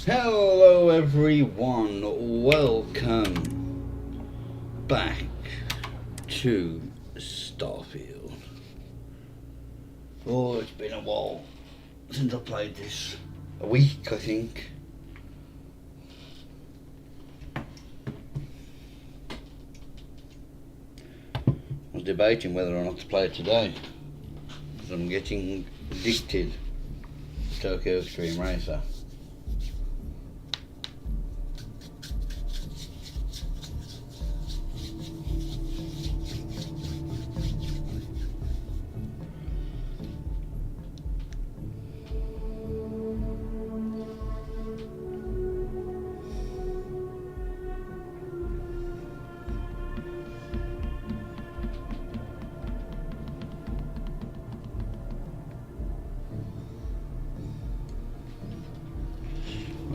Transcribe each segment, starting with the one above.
Hello everyone, welcome back to Starfield. Oh, it's been a while since I played this. A week, I think. I was debating whether or not to play it today, because I'm getting addicted to Tokyo Extreme Racer.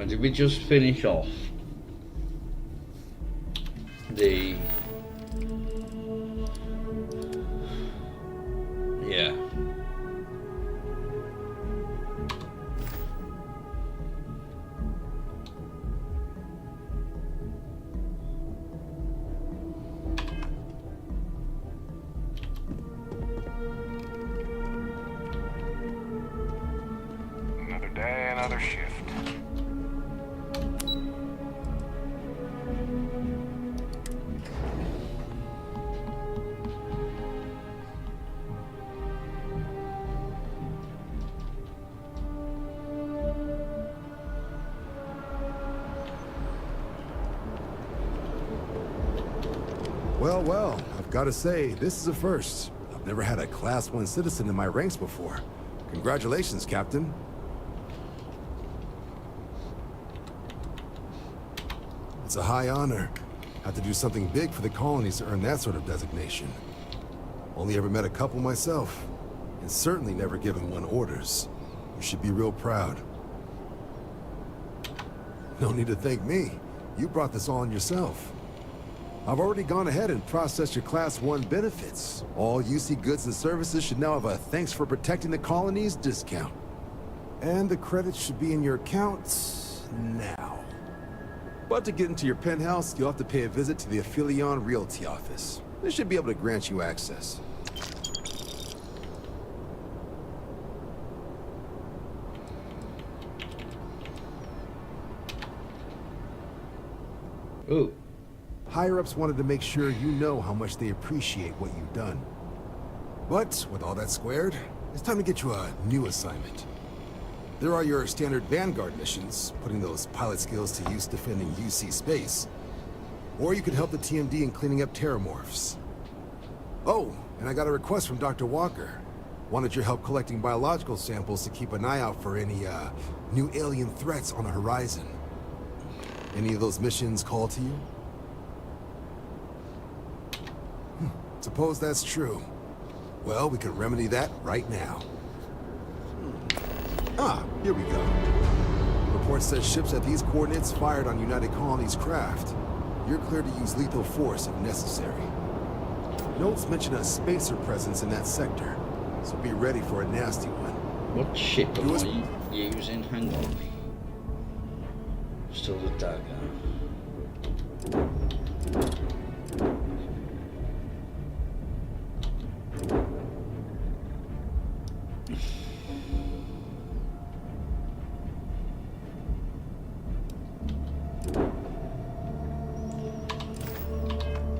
Did we just finish off the Another day, another shift. Well, I've got to say, this is a first. I've never had a Class 1 citizen in my ranks before. Congratulations, Captain. It's a high honor. Have to do something big for the colonies to earn that sort of designation. Only ever met a couple myself, and certainly never given one orders. You should be real proud. No need to thank me. You brought this on yourself. I've already gone ahead and processed your Class 1 benefits. All UC goods and services should now have a thanks for protecting the colonies discount. And the credits should be in your account now. But to get into your penthouse, you'll have to pay a visit to the Affilion Realty office. They should be able to grant you access. ooh. Higher-ups wanted to make sure you know how much they appreciate what you've done. But with all that squared, it's time to get you a new assignment. There are your standard Vanguard missions, putting those pilot skills to use defending UC space. Or you could help the TMD in cleaning up terramorphs. Oh, and I got a request from Dr. Walker. Wanted your help collecting biological samples to keep an eye out for any, new alien threats on the horizon. Any of those missions call to you? Suppose that's true. Well, we could remedy that right now. Ah, here we go. Report says ships at these coordinates fired on United Colonies craft. You're clear to use lethal force if necessary. Notes mention a spacer presence in that sector, so be ready for a nasty one. What ship am I using? Hang on. Still the dagger.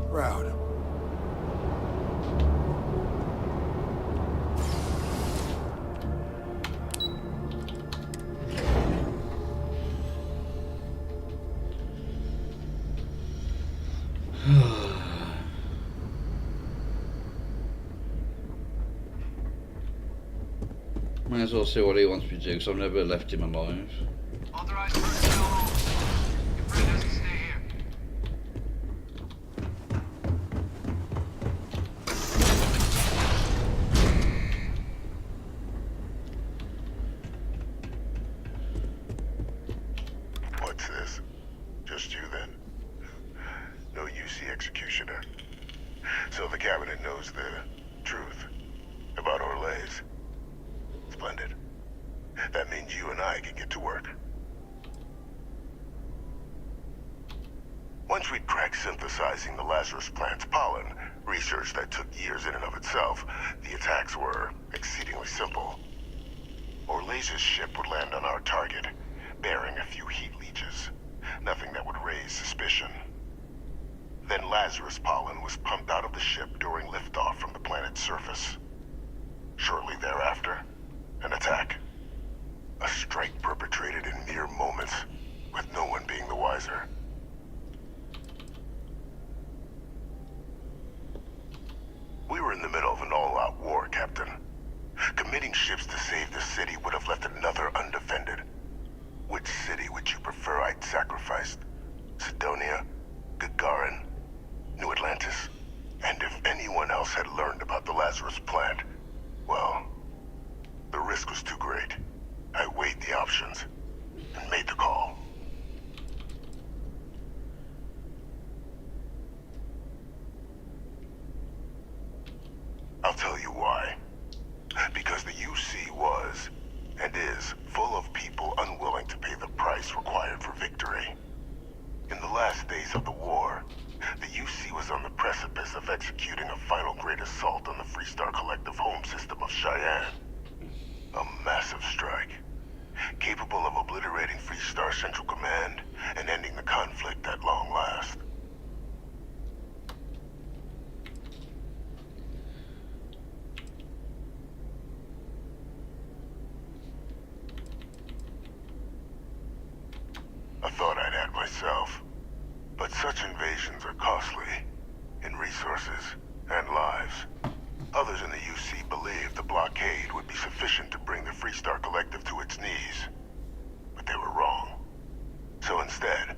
Proud. Might as well see what he wants me to do, because I've never left him alive. Authorized personnel only. Your friend has to stay here. What's this? Just you then? No UC executioner. So the cabinet knows the truth about Orlays. Splendid. That means you and I can get to work. Once we'd cracked synthesizing the Lazarus plant's pollen, research that took years in and of itself, the attacks were exceedingly simple. Orlaze's ship would land on our target, bearing a few heat leeches. Nothing that would raise suspicion. Then Lazarus pollen was pumped out of the ship during liftoff from the planet's surface. Shortly thereafter, an attack. A strike perpetrated in mere moments, with no one being the wiser. We were in the middle of an all-out war, Captain. Committing ships to save the city would have left another undefended. Which city would you prefer I'd sacrificed? Sidonia? Gagarin? New Atlantis? And if anyone else had learned about the Lazarus plant, well, the risk was too great. I weighed the options and made the call. I'll tell you why. Because the UC was, and is, full of people unwilling to pay the price required for victory. In the last days of the war, the UC was on the precipice of executing a final great assault on the Freestar Collective home system of Cheyenne. A massive strike, capable of obliterating Freestar Central Command and ending the conflict at long last. I thought I'd had myself, but such invasions are costly, in resources and lives. Others in the UC believed the blockade would be sufficient to bring the Freestar Collective to its knees, but they were wrong. So instead,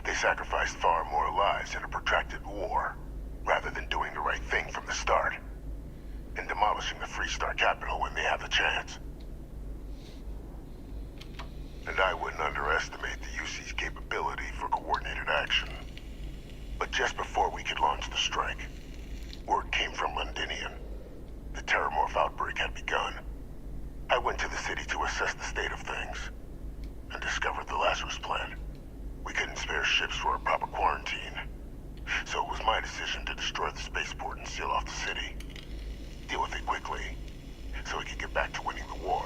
they sacrificed far more lives in a protracted war, rather than doing the right thing from the start, and demolishing the Freestar capital when they have the chance. And I wouldn't underestimate the UC's capability for coordinated action. But just before we could launch the strike, word came from Londinian. The Terramorph outbreak had begun. I went to the city to assess the state of things, and discovered the Lazarus plant. We couldn't spare ships for a proper quarantine, so it was my decision to destroy the spaceport and seal off the city. Deal with it quickly, so we could get back to winning the war.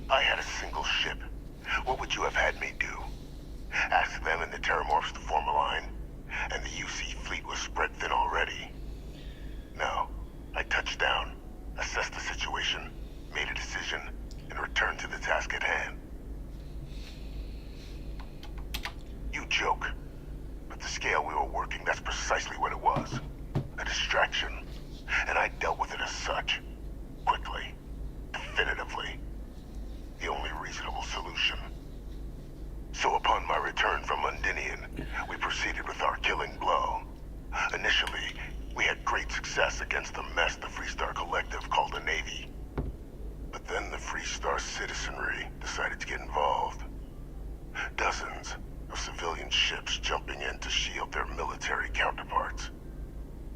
I had a single ship. What would you have had me do? Ask them and the Terramorphs to form a line, and the UC fleet was spread thin already. No, I touched down, assessed the situation, made a decision, and returned to the task at hand. You joke, but the scale we were working, that's precisely what it was. A distraction, and I dealt with it as such. Quickly, definitively. The only reasonable solution. So upon my return from Londinian, we proceeded with our killing blow. Initially, we had great success against the mess the Freestar Collective called a Navy. But then the Freestar citizenry decided to get involved. Dozens of civilian ships jumping in to shield their military counterparts.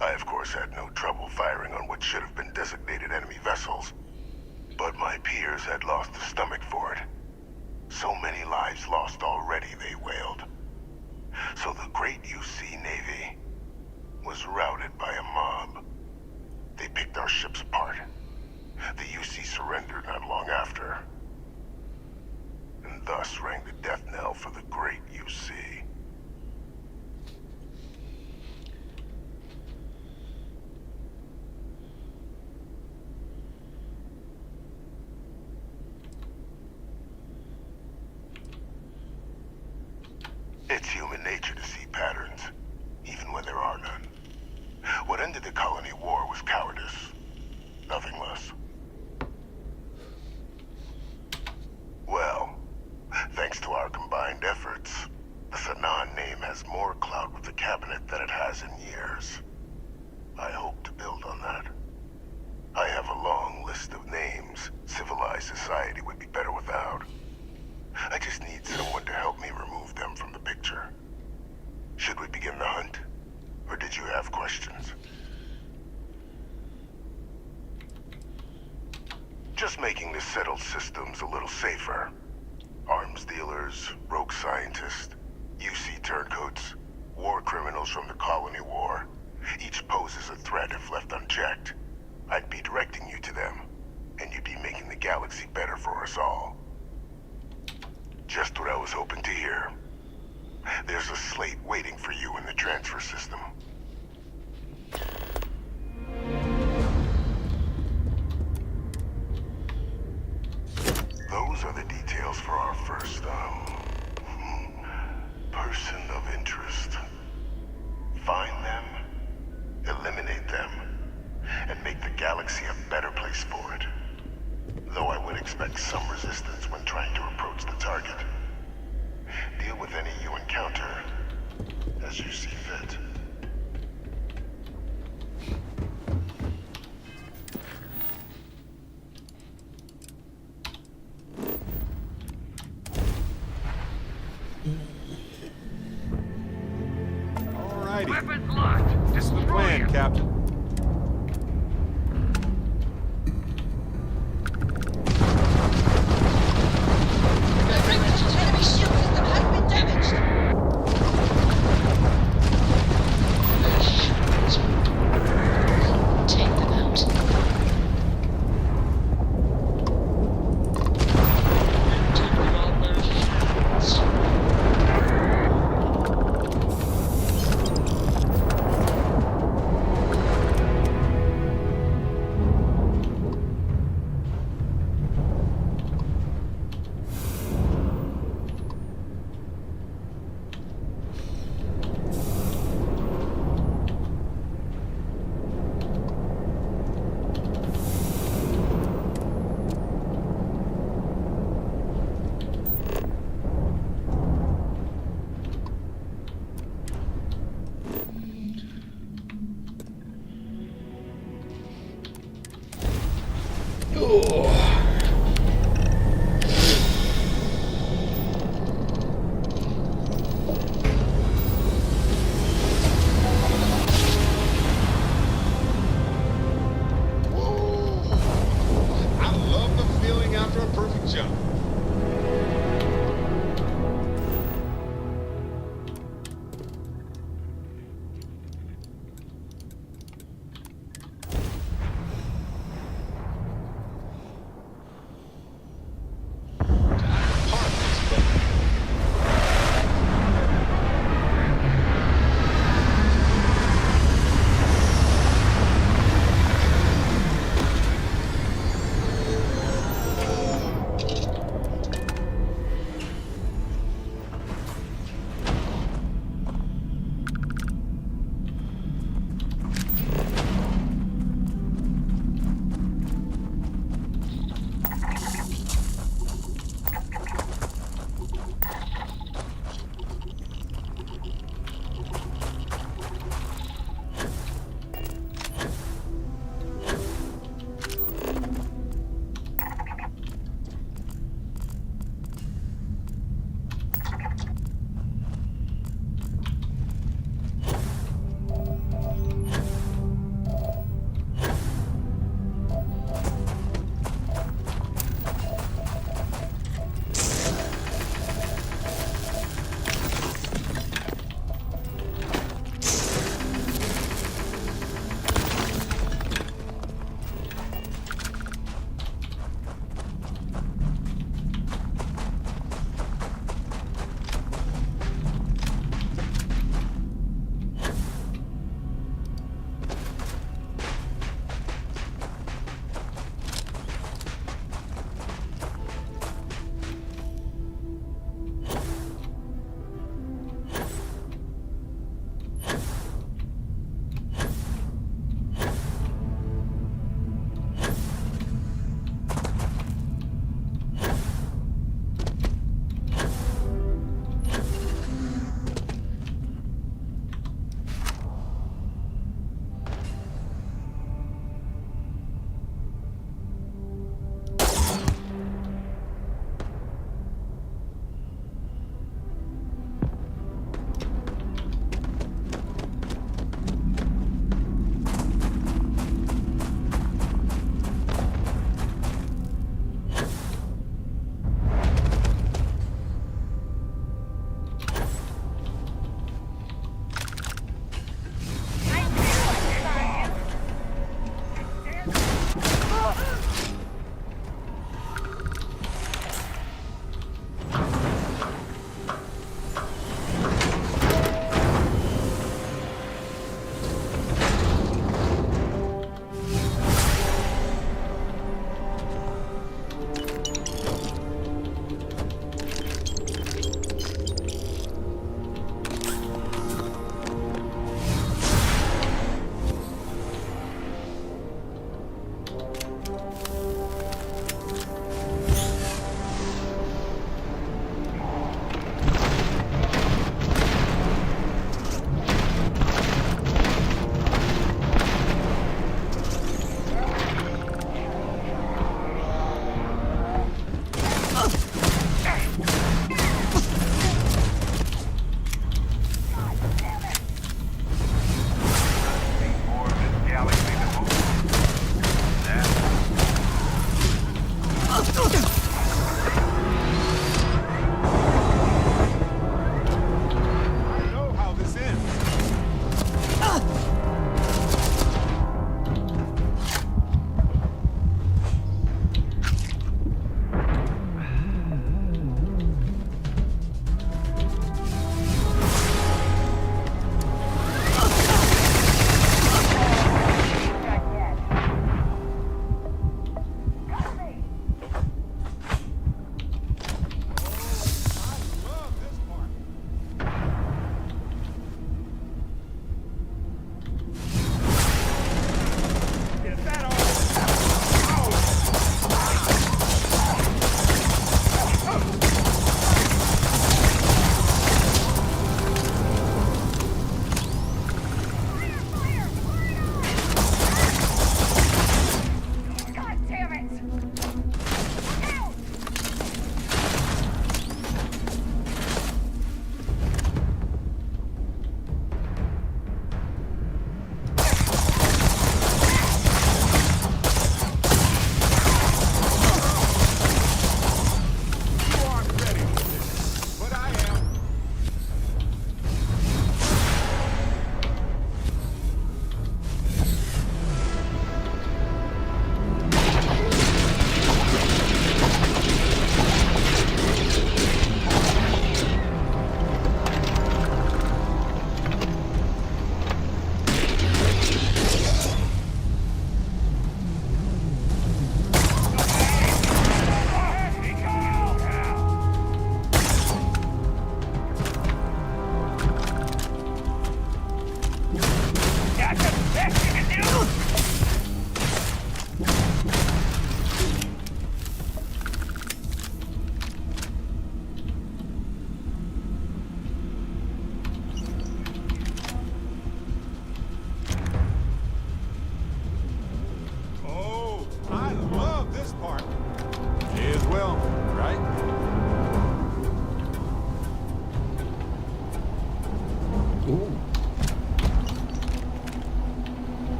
I, of course, had no trouble firing on what should have been designated enemy vessels. But my peers had lost the stomach for it. So many lives lost already, they wailed. So the great UC Navy was routed by a mob. They picked our ships apart. The UC surrendered not long after. And thus rang the death knell for the great UC. It's human nature to see patterns, even when there are none. What ended the colony war was cowardice, nothing less. Well, thanks to our combined efforts, the Sanan name has more clout with the cabinet than it has in years. I hope to build on that. I have a long list of names civilized society would be better without. I just need someone to help me remove them from the picture. Should we begin the hunt? Or did you have questions? unsettled systems a little safer. Arms dealers, rogue scientists, UC turncoats, war criminals from the Colony War. Each poses a threat if left unchecked. I'd be directing you to them, and you'd be making the galaxy better for us all. Just what I was hoping to hear. There's a slate waiting for you in the transfer system. Those are the details for our first, person of interest. Find them, eliminate them, and make the galaxy a better place for it. Though I would expect some resistance when trying to approach the target. Deal with any you encounter as you see fit. Alrighty. Weapons locked. This is the plan, Captain. Enemy shield system has been damaged. Take them out.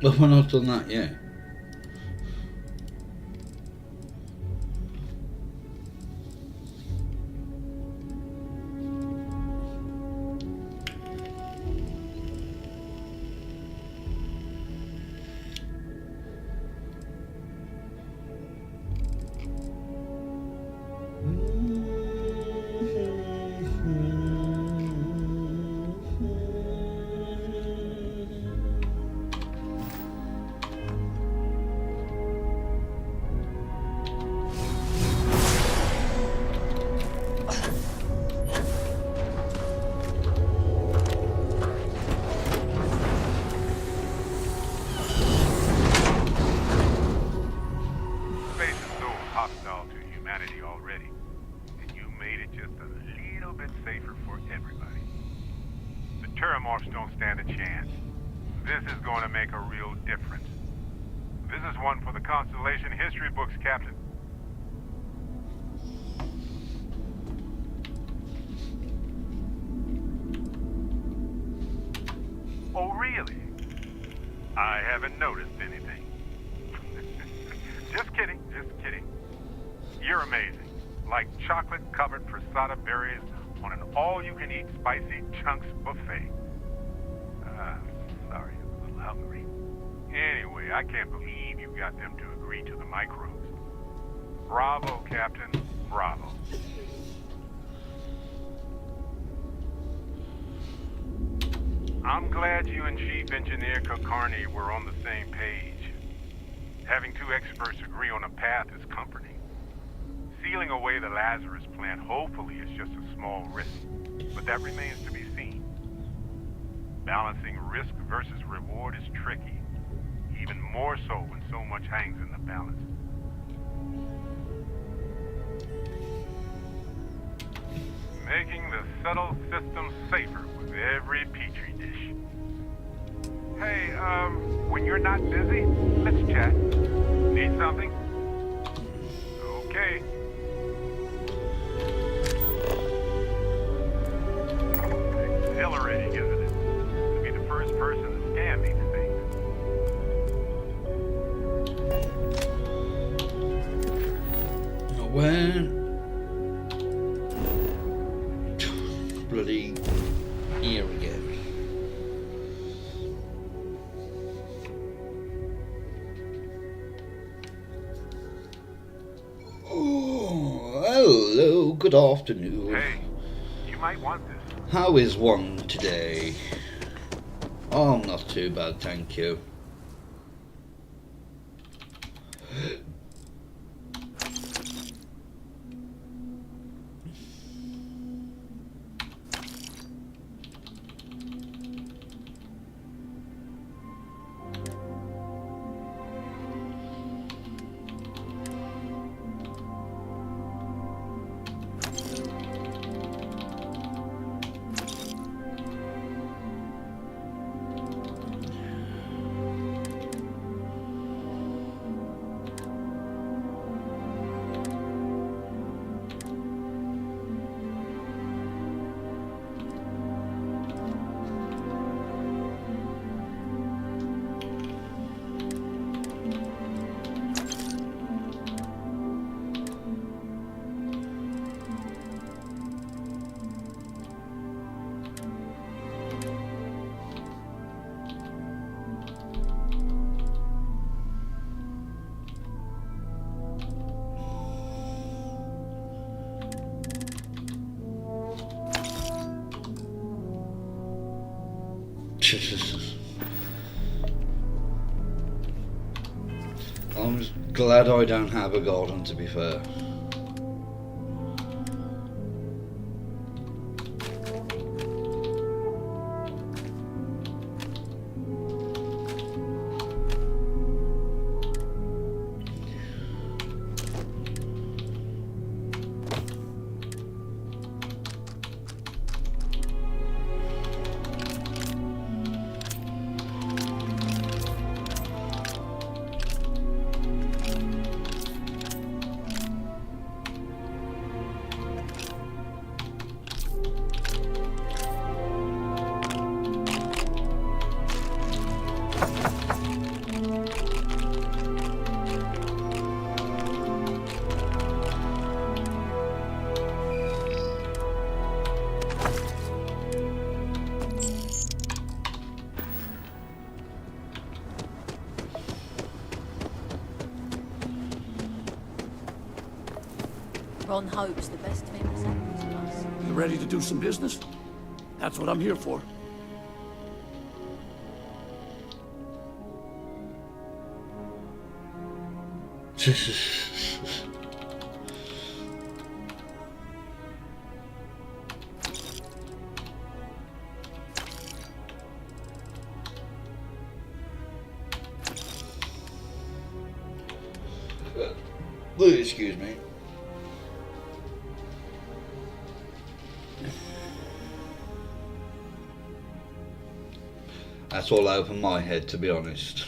But we're not done that yet. Space is so hostile to humanity already, and you made it just a little bit safer for everybody. The Terramorphs don't stand a chance. This is going to make a real difference. This is one for the Constellation history books, Captain. Oh, really? I haven't noticed anything. Just kidding, just kidding. You're amazing. Like chocolate-covered prasada berries on an all-you-can-eat spicy chunks buffet. Sorry, I was a little hungry. Anyway, I can't believe you got them to agree to the microbes. Bravo, Captain. Bravo. I'm glad you and Chief Engineer Kokarni were on the same page. Having two experts agree on a path is comforting. Sealing away the Lazarus plant hopefully is just a small risk, but that remains to be seen. Balancing risk versus reward is tricky, even more so when so much hangs in the balance. Making the subtle system safer with every petri dish. Hey, when you're not busy, let's chat. Need something? Okay. Exhilarating, isn't it? To be the first person to scan these things. Where? Bloody here again. Oh, hello, good afternoon. Hey, you might want this. How is one today? Oh, I'm not too bad, thank you. I'm just glad I don't have a garden, to be fair. Ron hopes the best things happen to us. You ready to do some business? That's what I'm here for. Please excuse me. That's all over my head, to be honest.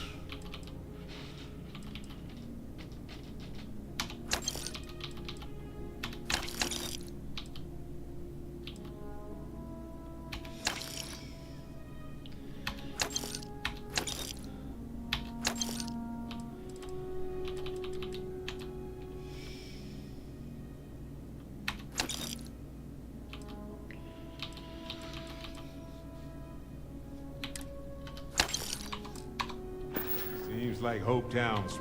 Seems like Hope Town's...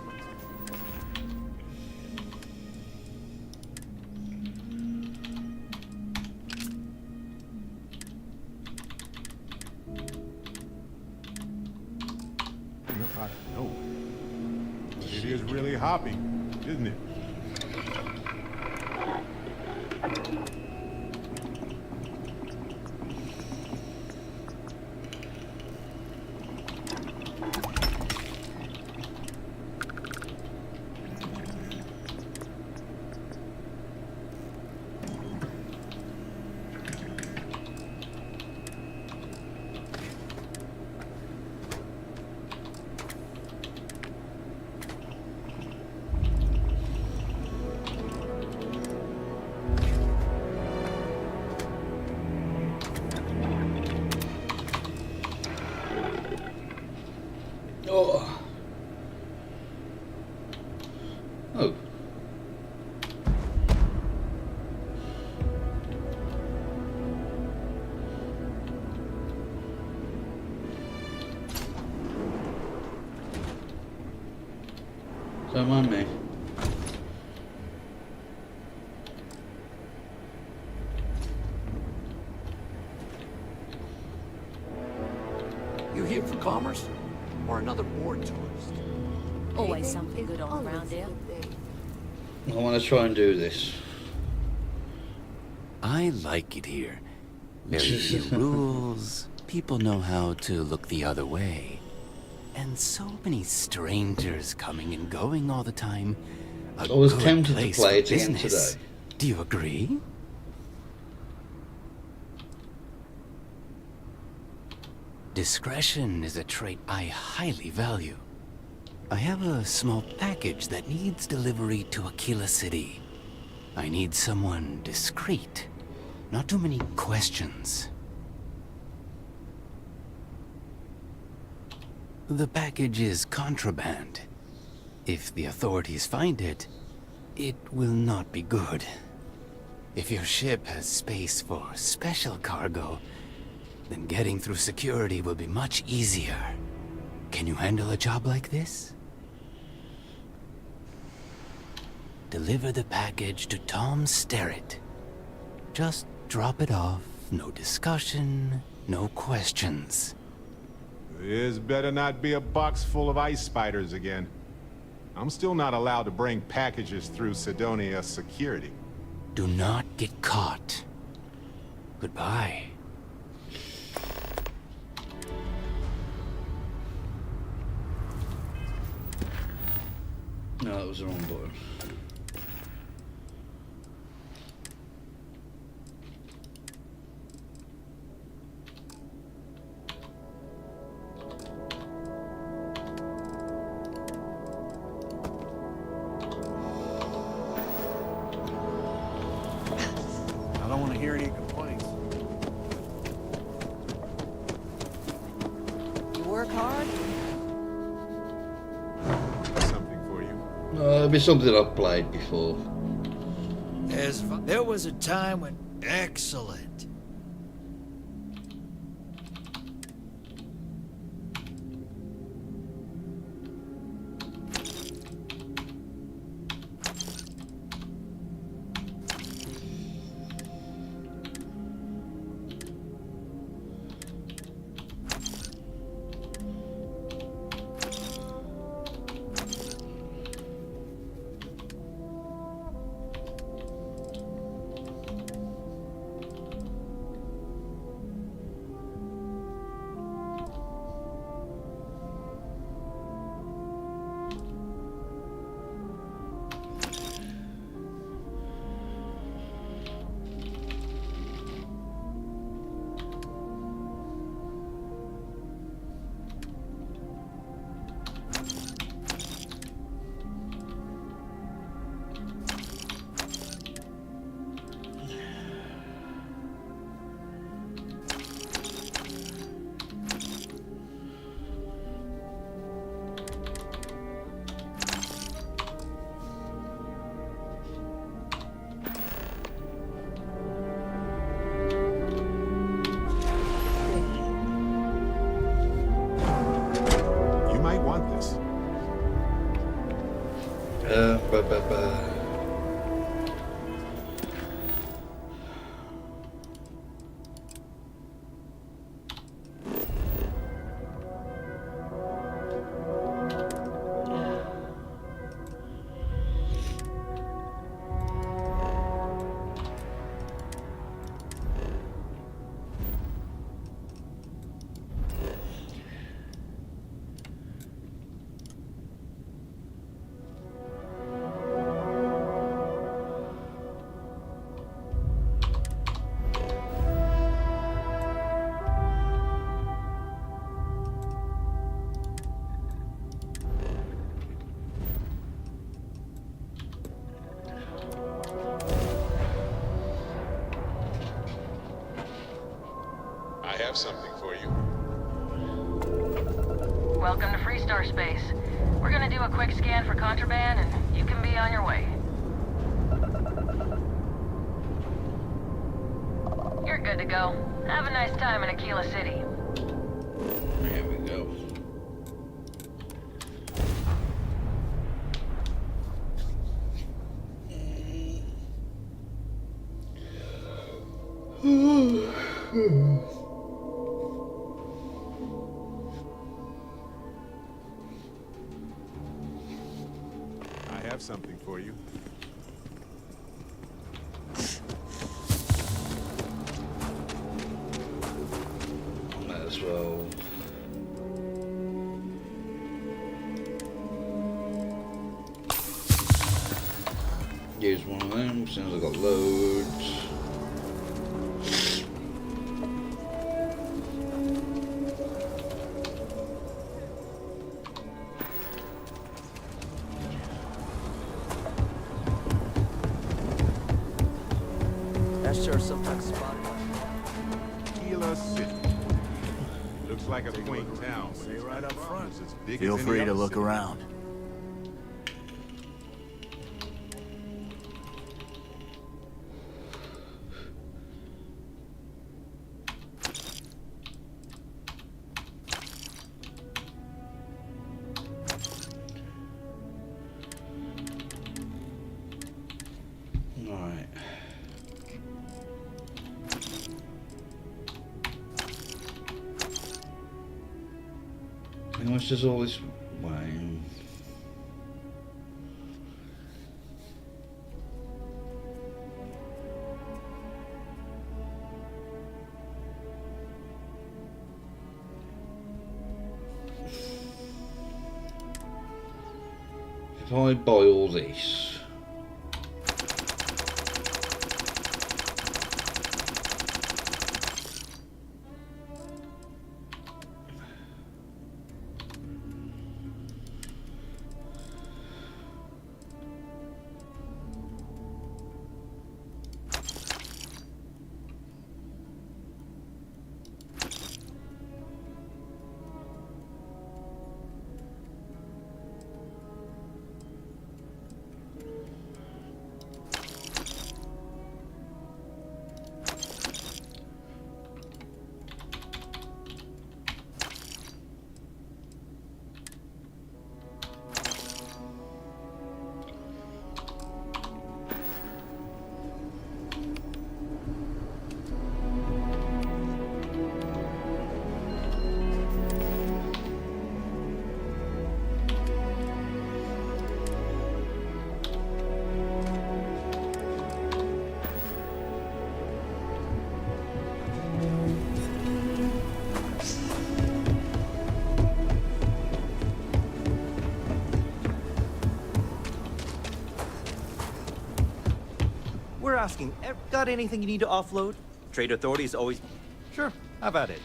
I don't know. It is really hopping, isn't it? Oh. Oh. Don't mind me. You here for commerce? Or another board tourist? Always something good on around here. I want to try and do this. I like it here. Very few rules. People know how to look the other way. And so many strangers coming and going all the time. I was good tempted to place play for it again business. today. Do you agree? Discretion is a trait I highly value. I have a small package that needs delivery to Aquila City. I need someone discreet. Not too many questions. The package is contraband. If the authorities find it, it will not be good. If your ship has space for special cargo, then getting through security will be much easier. Can you handle a job like this? Deliver the package to Tom Sterrett. Just drop it off, no discussion, no questions. This better not be a box full of ice spiders again. I'm still not allowed to bring packages through Sidonia security. Do not get caught. Goodbye. No, that was the wrong button. I don't want to hear any complaints. You work hard? Something for you. It'll be something I've played before. There was a time when... Excellent. have something for you. Welcome to Freestar Space. We're gonna do a quick scan for contraband, and you can be on your way. You're good to go. Have a nice time in Aquila City. There we go. I have something for you. Might as well. Use one of them since I've got loads. That's sure some type of spot. Aquila City. Looks like a quaint town. Stay right up front. It's as big Feel as any free to other look city. around. Alright. How much does all this weigh? If I buy all this, We're asking, got anything you need to offload? Trade authorities always... Sure, how about it?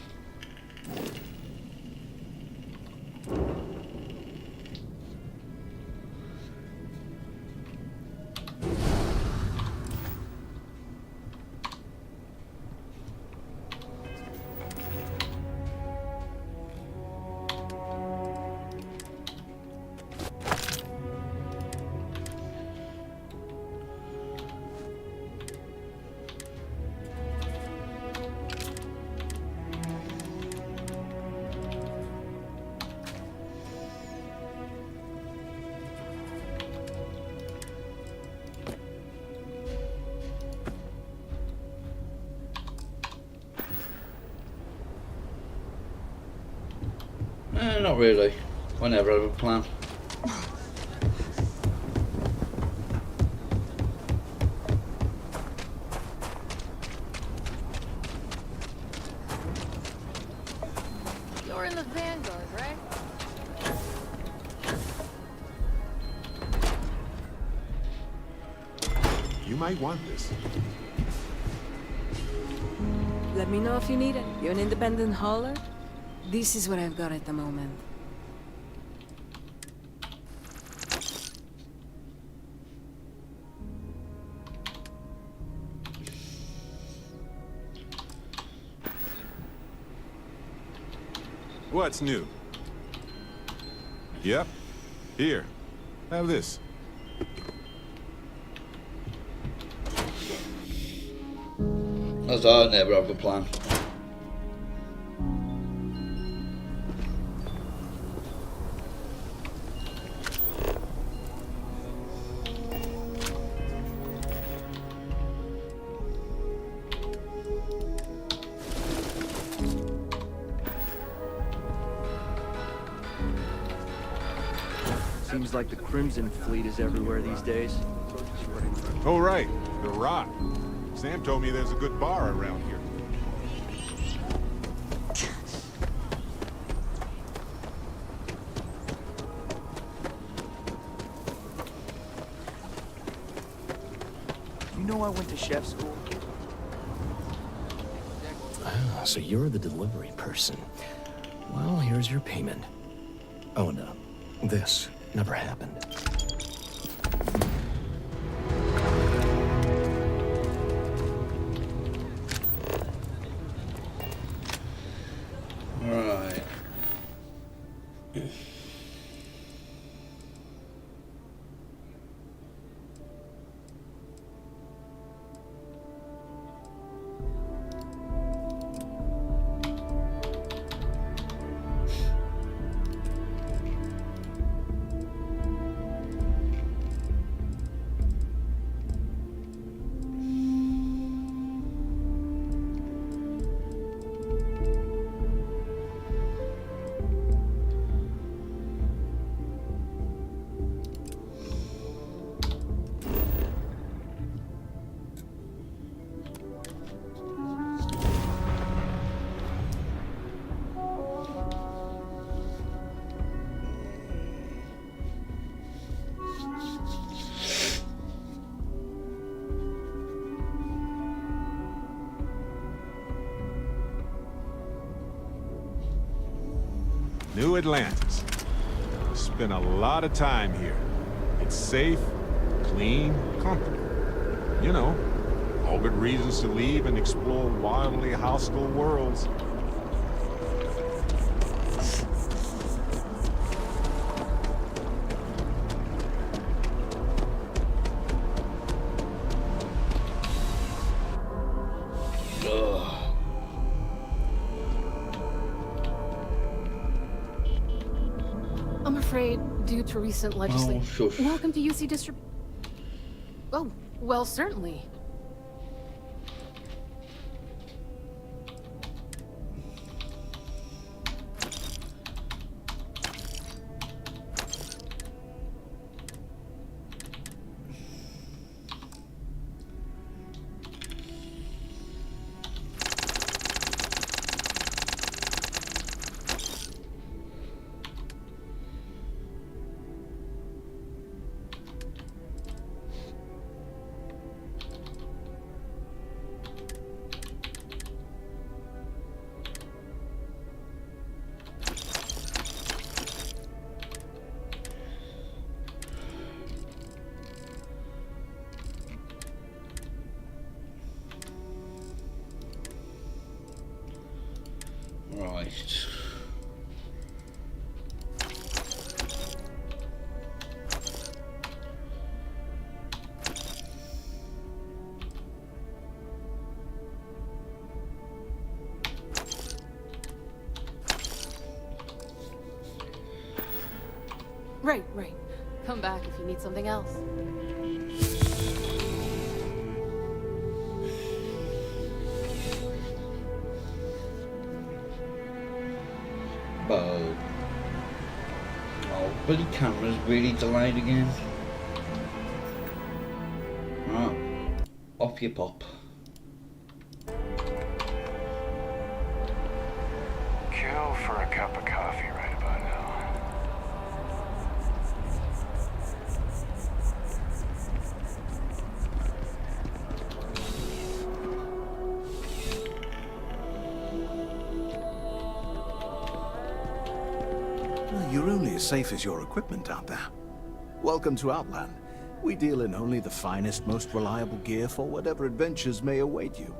not really. I never have a plan. You're in the Vanguard, right? You might want this. Let me know if you need it. You're an independent hauler? This is what I've got at the moment. What's new? Yep. Here. Have this. As I never have a plan. Seems like the Crimson Fleet is everywhere these days. Oh, right. The Rock. Sam told me there's a good bar around here. You know I went to chef school? Ah, so you're the delivery person. Well, here's your payment. Oh, no. This never happened. Right. New Atlantis. Spent a lot of time here. It's safe, clean, comfortable. You know, all good reasons to leave and explore wildly hostile worlds. I'm afraid, due to recent legislation... shush. Welcome to UC District... Oh, well, certainly. Right. Right. Come back if you need something else. Bow. Oh, bloody camera's really delayed again. Right. Off you pop. Kill for a cup of coffee right about now. You're only as safe as your equipment out there. Welcome to Outland. We deal in only the finest, most reliable gear for whatever adventures may await you.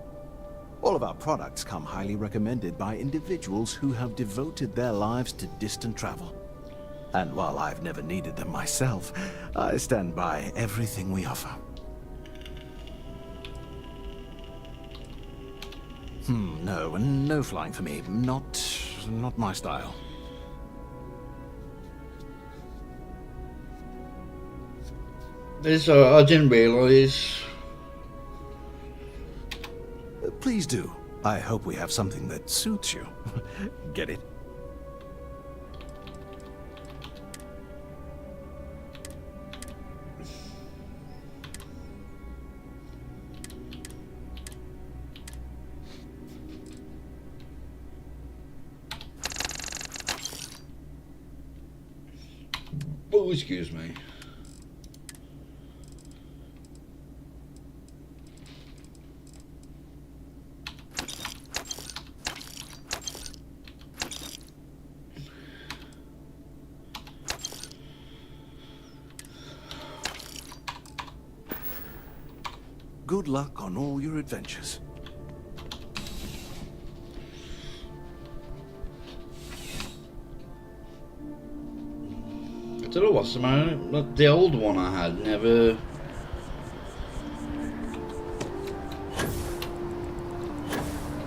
All of our products come highly recommended by individuals who have devoted their lives to distant travel. And while I've never needed them myself, I stand by everything we offer. No flying for me. Not my style. This, I didn't realise. Please do. I hope we have something that suits you. Get it? Oh, excuse me. Good luck on all your adventures. I don't know what's the matter, but the old one I had never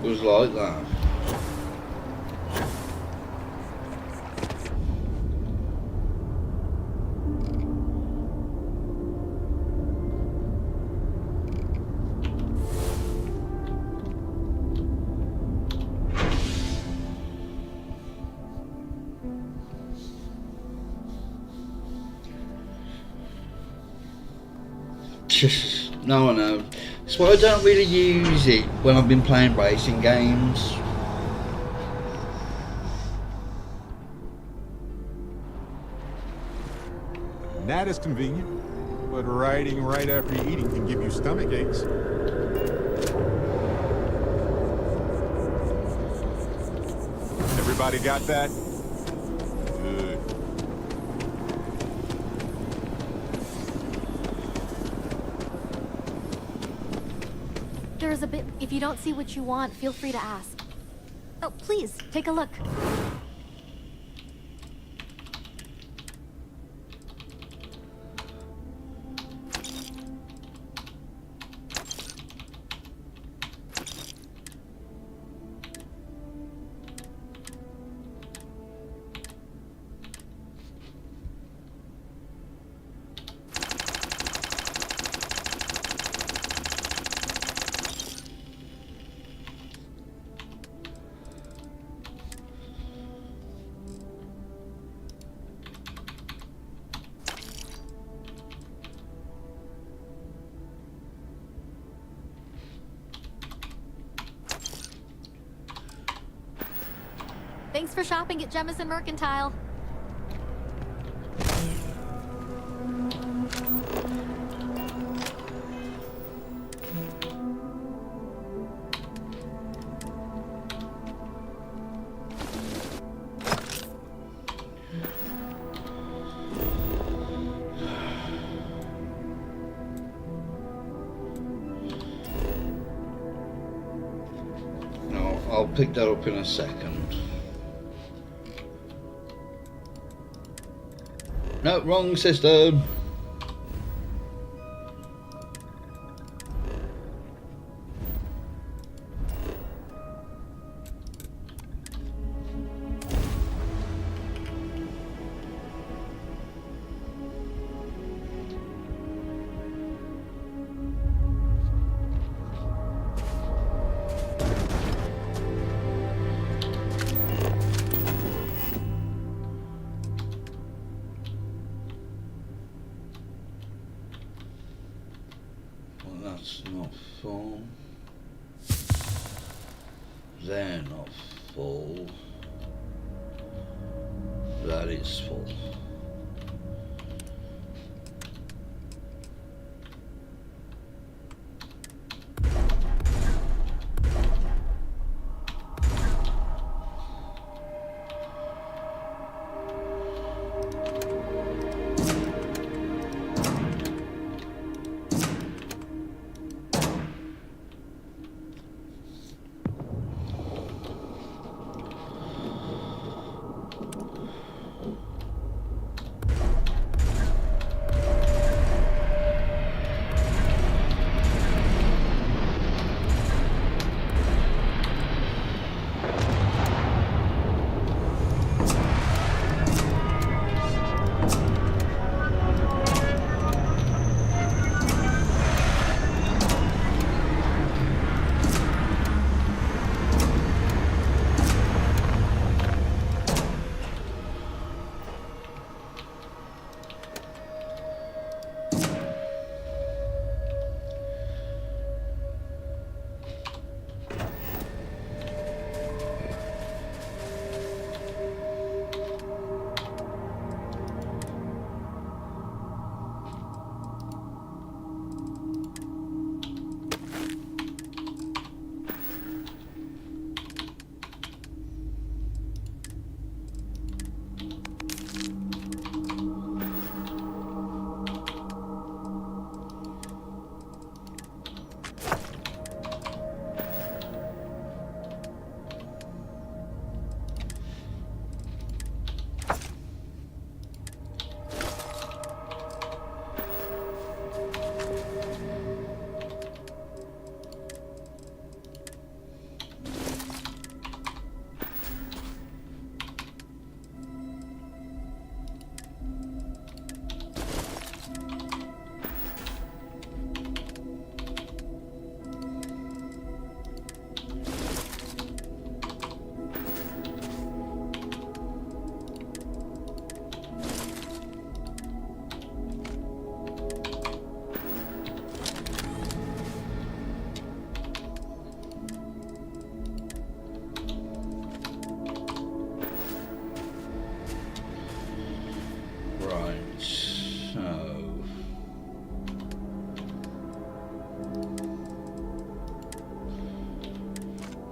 was like that. No, I know. That's why I don't really use it when I've been playing racing games. That is convenient, but riding right after eating can give you stomach aches. Everybody got that? Good. There's a bit. If you don't see what you want, feel free to ask. Oh, please, take a look. Thanks for shopping at Jemison Mercantile. No, I'll pick that up in a second. No, wrong system. That's not full. They're not full. That is full.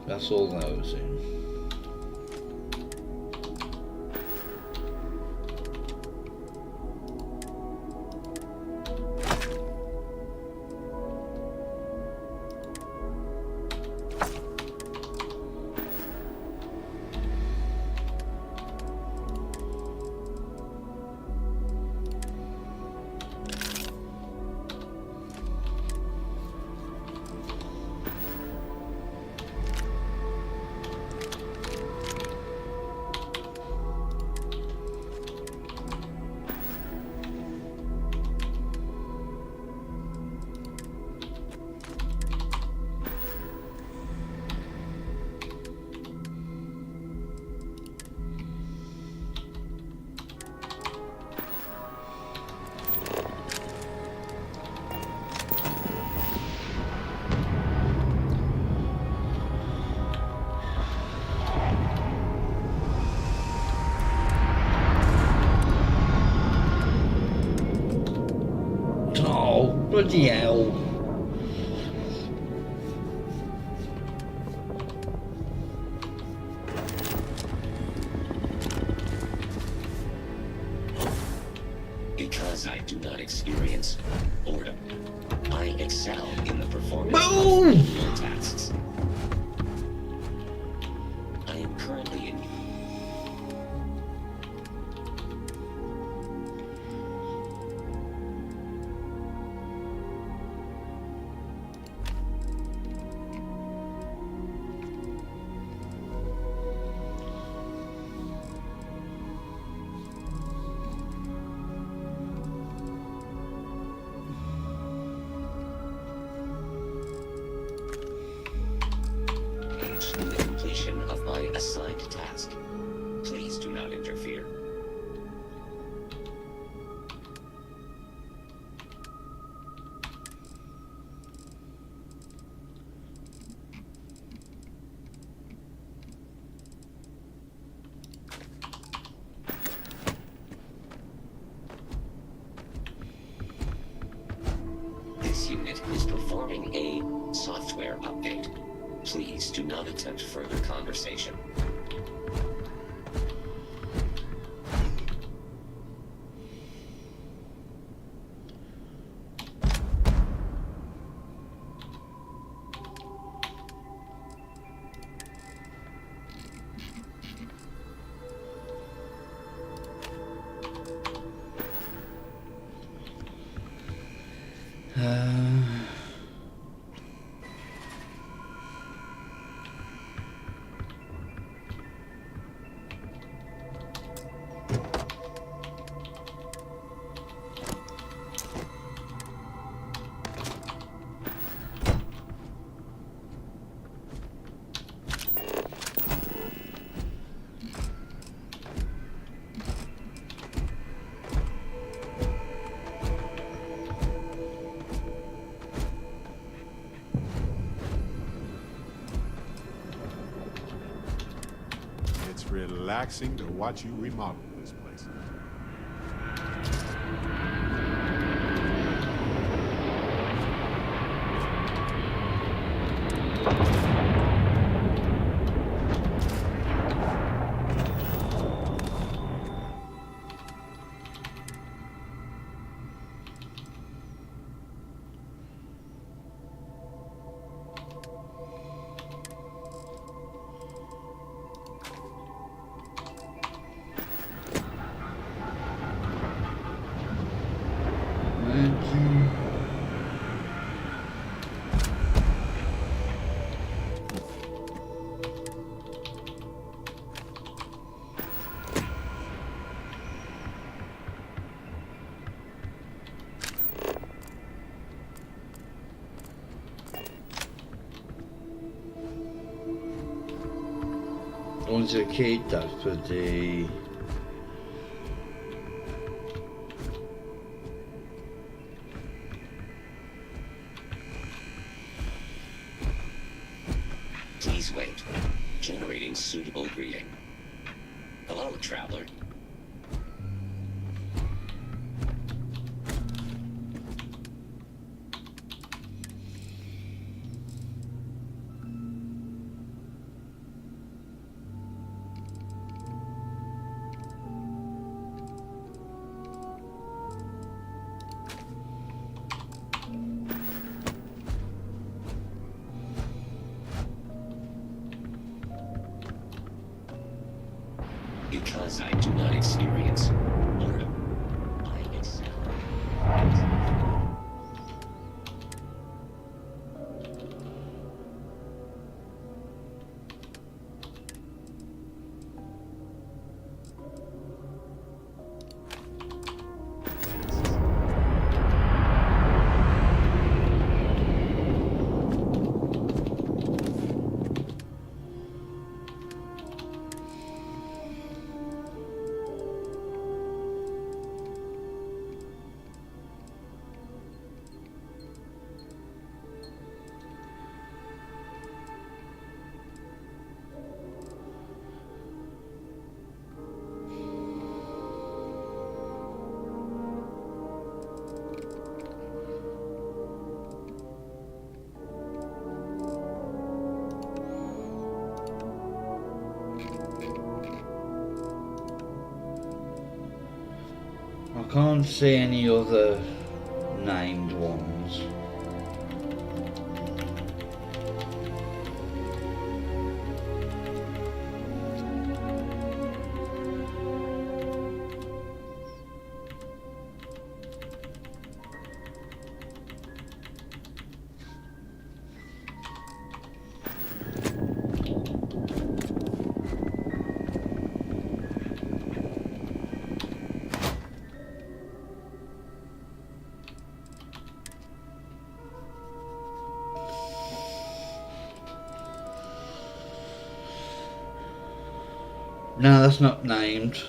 That's all those in. Oh, bloody hell. Because I do not experience boredom, I excel in the performance Boom! of your tasks. I am currently in in the completion of my assigned task. Please do not interfere. This unit is performing a software update. Please do not attempt further conversation. It's relaxing to watch you remodel this place. Unsere Kate für die Please wait. Generating suitable greeting. Hello, traveler. Because I do not experience boredom, I excel. I can't see any other named ones. No, that's not named.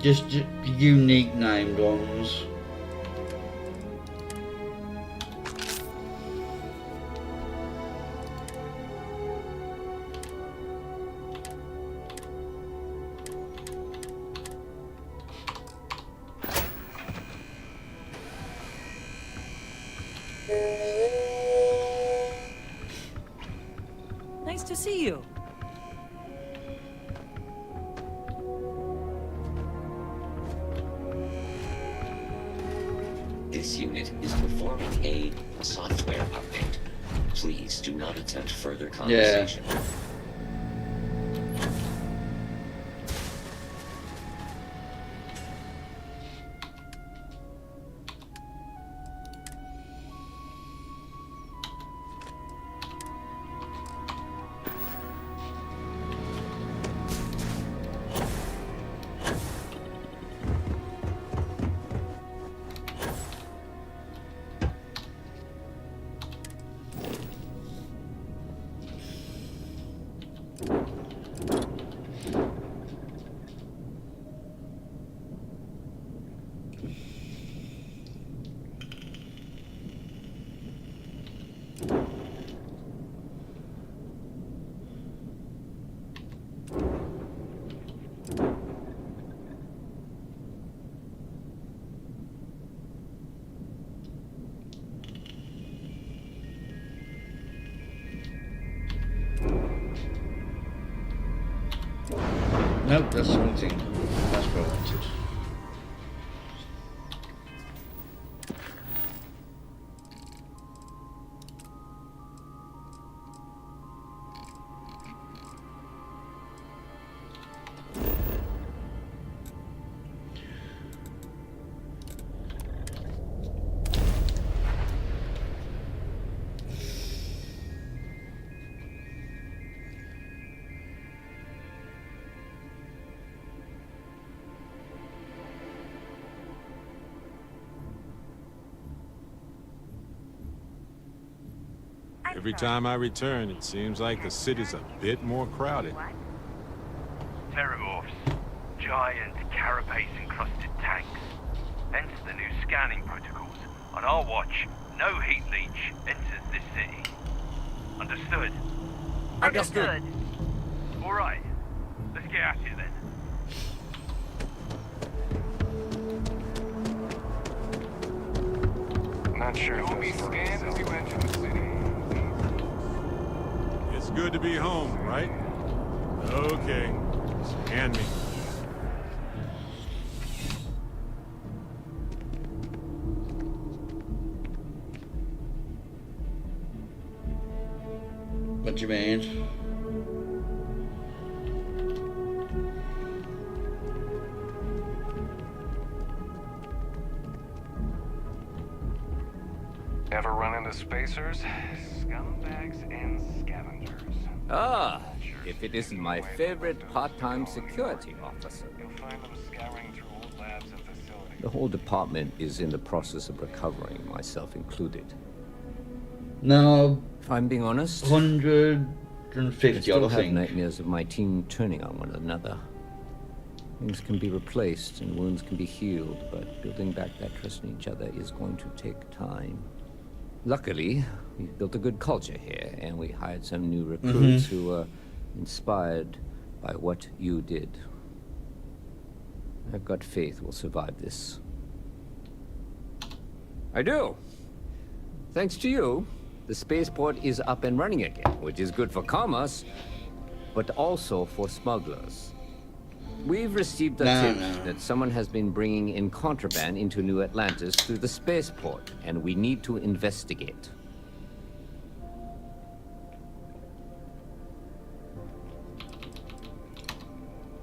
Just unique named ones. Nice to see you. This unit is performing a software update. Please do not attempt further conversation. Nope, that's the wrong thing. That's what I wanted. Every time I return, it seems like the city's a bit more crowded. Terramorphs. giant carapace-encrusted tanks. Hence the new scanning protocols. On our watch, no heat leach enters this city. Understood? Understood. All right. Let's get at it then. Not sure. You'll be scanned as you enter the city. It's good to be home, right? Okay. Scan me. What you mean? Ever run into spacers? Scumbags and scavengers. Ah, if it isn't my favorite part-time security officer. You'll find them scouring through old labs and facilities. The whole department is in the process of recovering, myself included. No. If I'm being honest, 150 I still odd have things. nightmares of my team turning on one another. Things can be replaced and wounds can be healed, but building back that trust in each other is going to take time. Luckily, we've built a good culture here, and we hired some new recruits who were inspired by what you did. I've got faith we'll survive this. I do. Thanks to you, the spaceport is up and running again, which is good for commerce, but also for smugglers. We've received a tip that someone has been bringing in contraband into New Atlantis through the spaceport, and we need to investigate.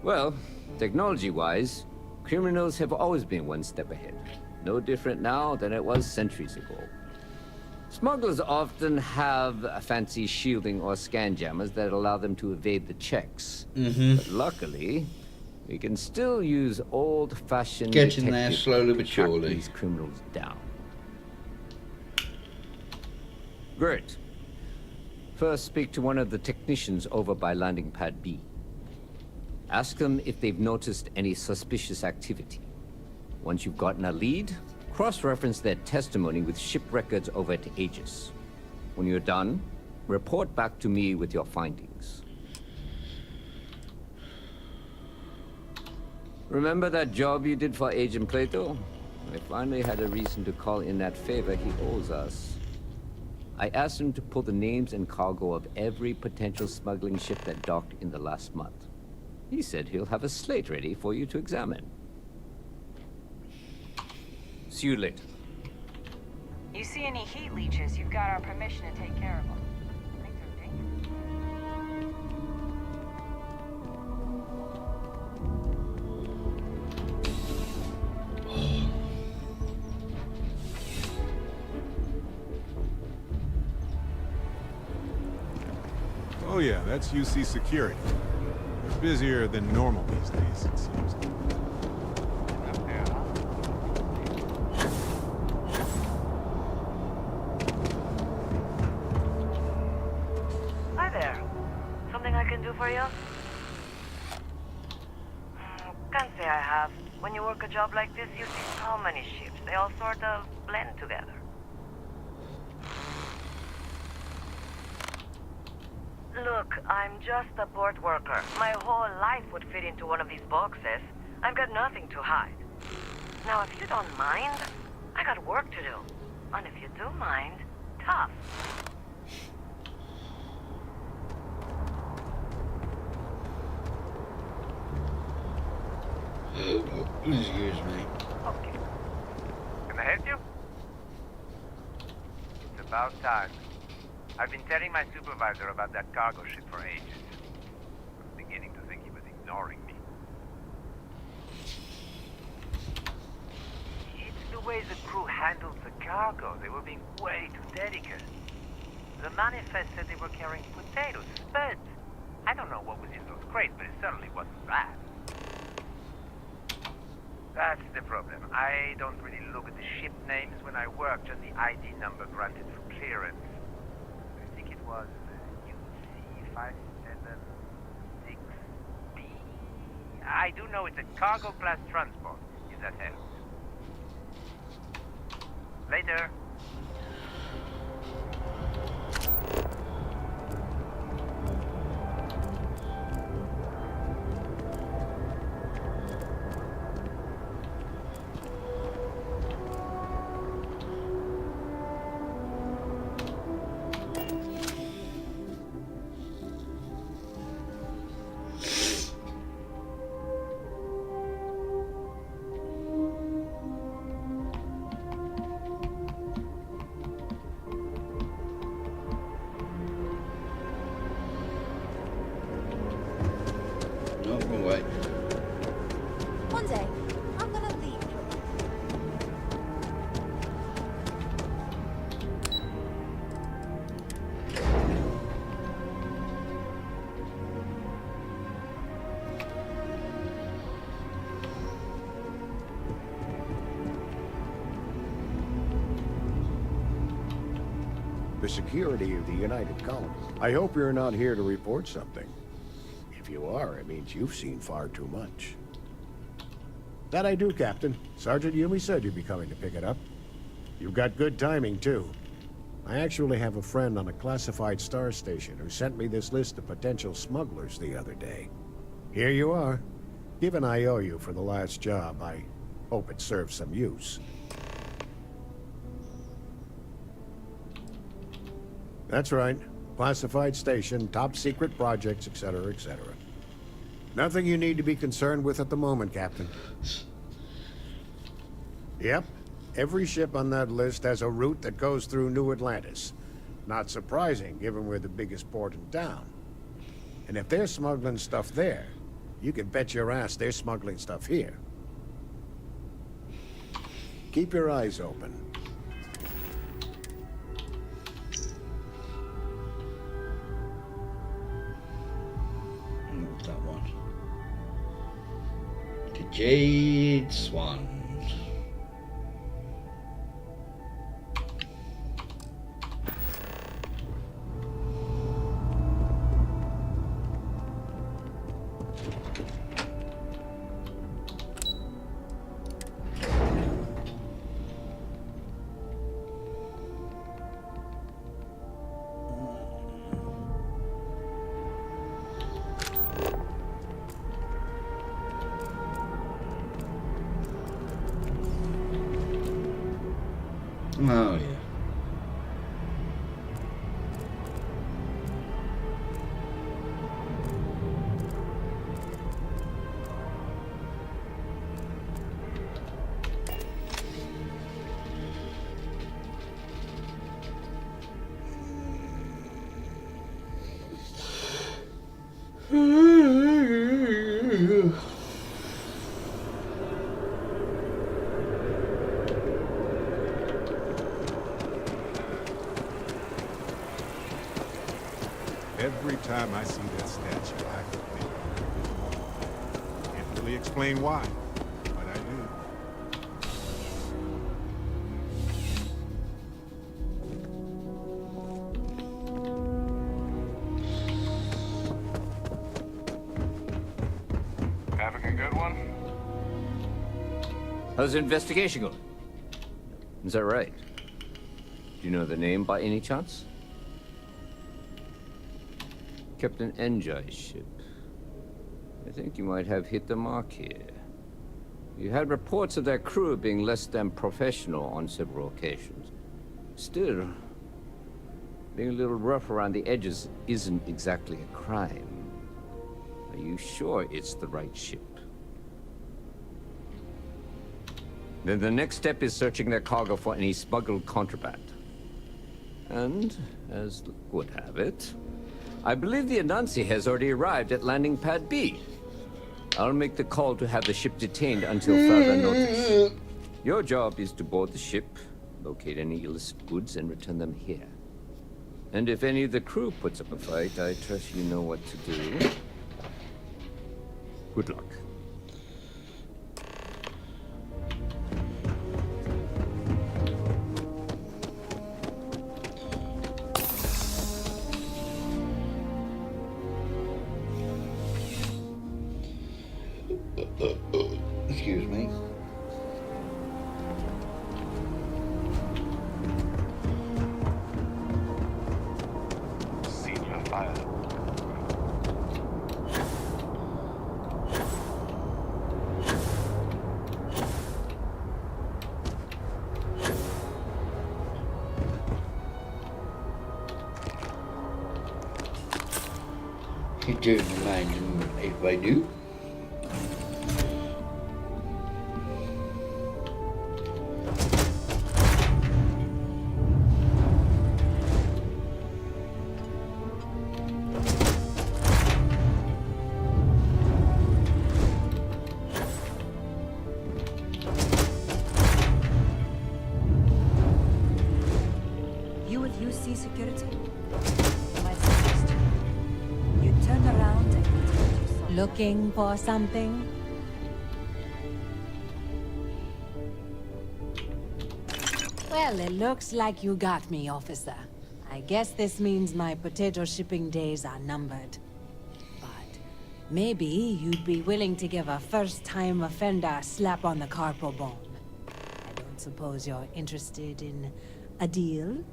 Well, technology-wise, criminals have always been one step ahead. No different now than it was centuries ago. Smugglers often have a fancy shielding or scan jammers that allow them to evade the checks. But luckily, we can still use old-fashioned Getting there slowly but surely. These criminals down. Great. First, speak to one of the technicians over by landing pad B. Ask them if they've noticed any suspicious activity. Once you've gotten a lead, cross-reference their testimony with ship records over at Aegis. When you're done, report back to me with your findings. Remember that job you did for Agent Plato? I finally had a reason to call in that favor he owes us. I asked him to pull the names and cargo of every potential smuggling ship that docked in the last month. He said he'll have a slate ready for you to examine. See you later. You see any heat leeches, you've got our permission to take care of them. Things are dangerous. Oh yeah, that's UC Security. They're busier than normal these days, it seems. Hi there. Something I can do for you? Can't say I have. When you work a job like this, you see so many ships. They all sort of blend together. Look, I'm just a port worker. My whole life would fit into one of these boxes. I've got nothing to hide. Now, if you don't mind, I got work to do. And if you do mind, tough. Excuse me. Okay. Can I help you? It's about time. I've been telling my supervisor about that cargo ship for ages. I'm beginning to think he was ignoring me. It's the way the crew handled the cargo. They were being way too delicate. The manifest said they were carrying potatoes, spuds. I don't know what was in those crates, but it certainly wasn't that. That's the problem. I don't really look at the ship names when I work, just the ID number granted for clearance. I think it was UC576B. I do know it's a cargo class transport, if that helps. Later. No, wrong way. One day, I'm gonna leave. The security of the United Colonies. I hope you're not here to report something. If you are, it means you've seen far too much. That I do, Captain. Sergeant Yumi said you'd be coming to pick it up. You've got good timing, too. I actually have a friend on a classified star station who sent me this list of potential smugglers the other day. Here you are. Given I owe you for the last job, I hope it serves some use. That's right. Classified station, top secret projects, etc., etc. Nothing you need to be concerned with at the moment, Captain. Yep. Every ship on that list has a route that goes through New Atlantis. Not surprising, given we're the biggest port in town. And if they're smuggling stuff there, you can bet your ass they're smuggling stuff here. Keep your eyes open. That one. The Jade Swan. Oh, yeah. Every time I see that statue, I think. Can't really explain why, but I do. Having a good one? How's the investigation going? Is that right? Do you know the name by any chance? Captain Enjai's ship. I think you might have hit the mark here. You had reports of their crew being less than professional on several occasions. Still, being a little rough around the edges isn't exactly a crime. Are you sure it's the right ship? Then the next step is searching their cargo for any smuggled contraband. And, as luck would have it, I believe the Anansi has already arrived at landing pad B. I'll make the call to have the ship detained until further notice. Your job is to board the ship, locate any illicit goods, and return them here. And if any of the crew puts up a fight, I trust you know what to do. Good luck. Excuse me. Senior fire. You don't mind if I do? You with UC security? My suggestion. You turn around and protect yourself. Looking for something? Well, it looks like you got me, officer. I guess this means my potato shipping days are numbered. But maybe you'd be willing to give a first-time offender a slap on the carpal bone. I don't suppose you're interested in a deal?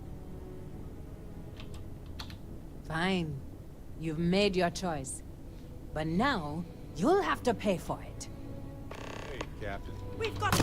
Fine. You've made your choice. But now, you'll have to pay for it. Hey, Captain. We've got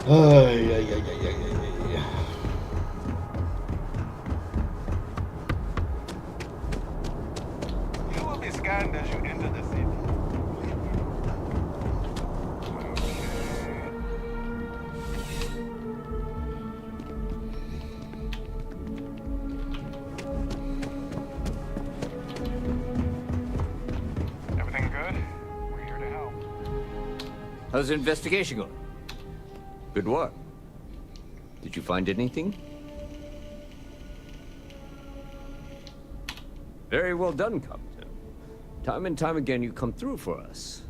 You will be scanned as you enter the city. Everything good? We're here to help. How's the investigation going? Good work. Did you find anything? Very well done, Captain. Time and time again, you come through for us.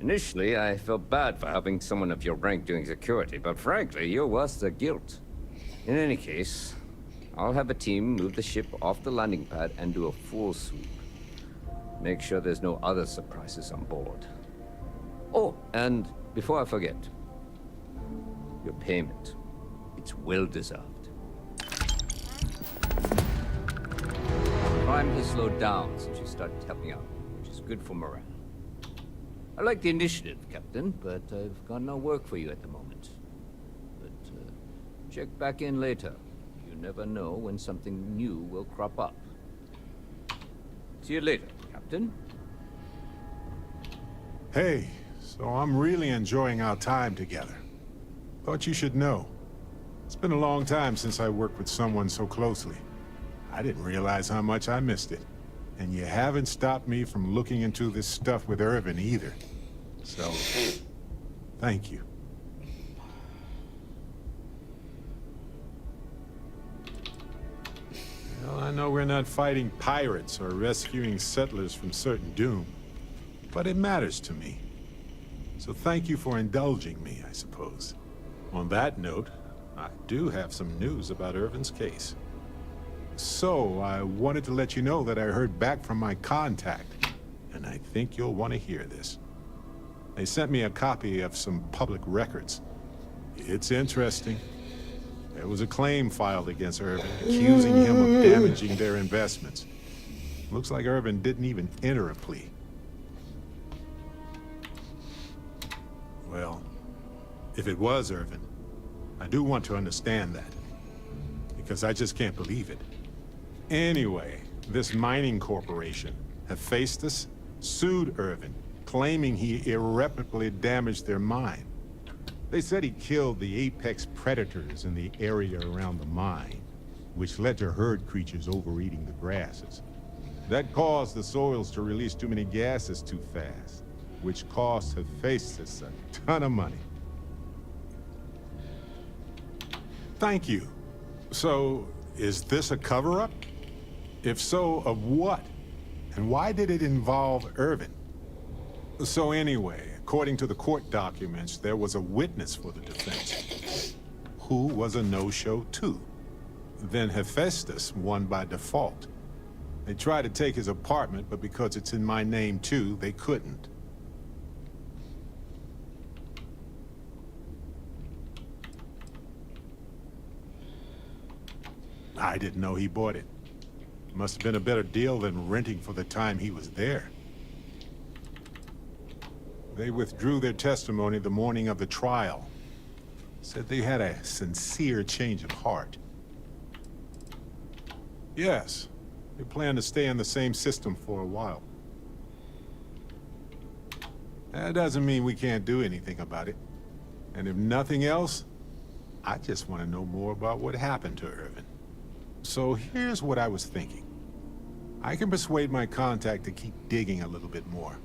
Initially, I felt bad for having someone of your rank doing security, but frankly, you're worth the guilt. In any case, I'll have a team move the ship off the landing pad and do a full sweep. Make sure there's no other surprises on board. Oh, and before I forget, your payment. It's well deserved. Crime has slowed down since you started helping out, which is good for morale. I like the initiative, Captain, but I've got no work for you at the moment. But check back in later. You never know when something new will crop up. See you later, Captain. Hey, so I'm really enjoying our time together. Thought you should know. It's been a long time since I worked with someone so closely. I didn't realize how much I missed it. And you haven't stopped me from looking into this stuff with Irvin either. So, thank you. Well, I know we're not fighting pirates or rescuing settlers from certain doom, but it matters to me. So thank you for indulging me, I suppose. On that note, I do have some news about Irvin's case. So, I wanted to let you know that I heard back from my contact, and I think you'll want to hear this. They sent me a copy of some public records. It's interesting. There was a claim filed against Irvin, accusing him of damaging their investments. Looks like Irvin didn't even enter a plea. Well, if it was Irvin, I do want to understand that, because I just can't believe it. Anyway, this mining corporation, Hephaestus, sued Irvin, claiming he irreparably damaged their mine. They said he killed the apex predators in the area around the mine, which led to herd creatures overeating the grasses. That caused the soils to release too many gases too fast, which cost Hephaestus a ton of money. Thank you. So, is this a cover-up? If so, of what? And why did it involve Irvin? So anyway, according to the court documents, there was a witness for the defense, who was a no-show too. Then Hephaestus won by default. They tried to take his apartment, but because it's in my name too, they couldn't. I didn't know he bought it. Must have been a better deal than renting for the time he was there. They withdrew their testimony the morning of the trial. Said they had a sincere change of heart. Yes, they plan to stay in the same system for a while. That doesn't mean we can't do anything about it. And if nothing else, I just want to know more about what happened to Irvin. So here's what I was thinking. I can persuade my contact to keep digging a little bit more.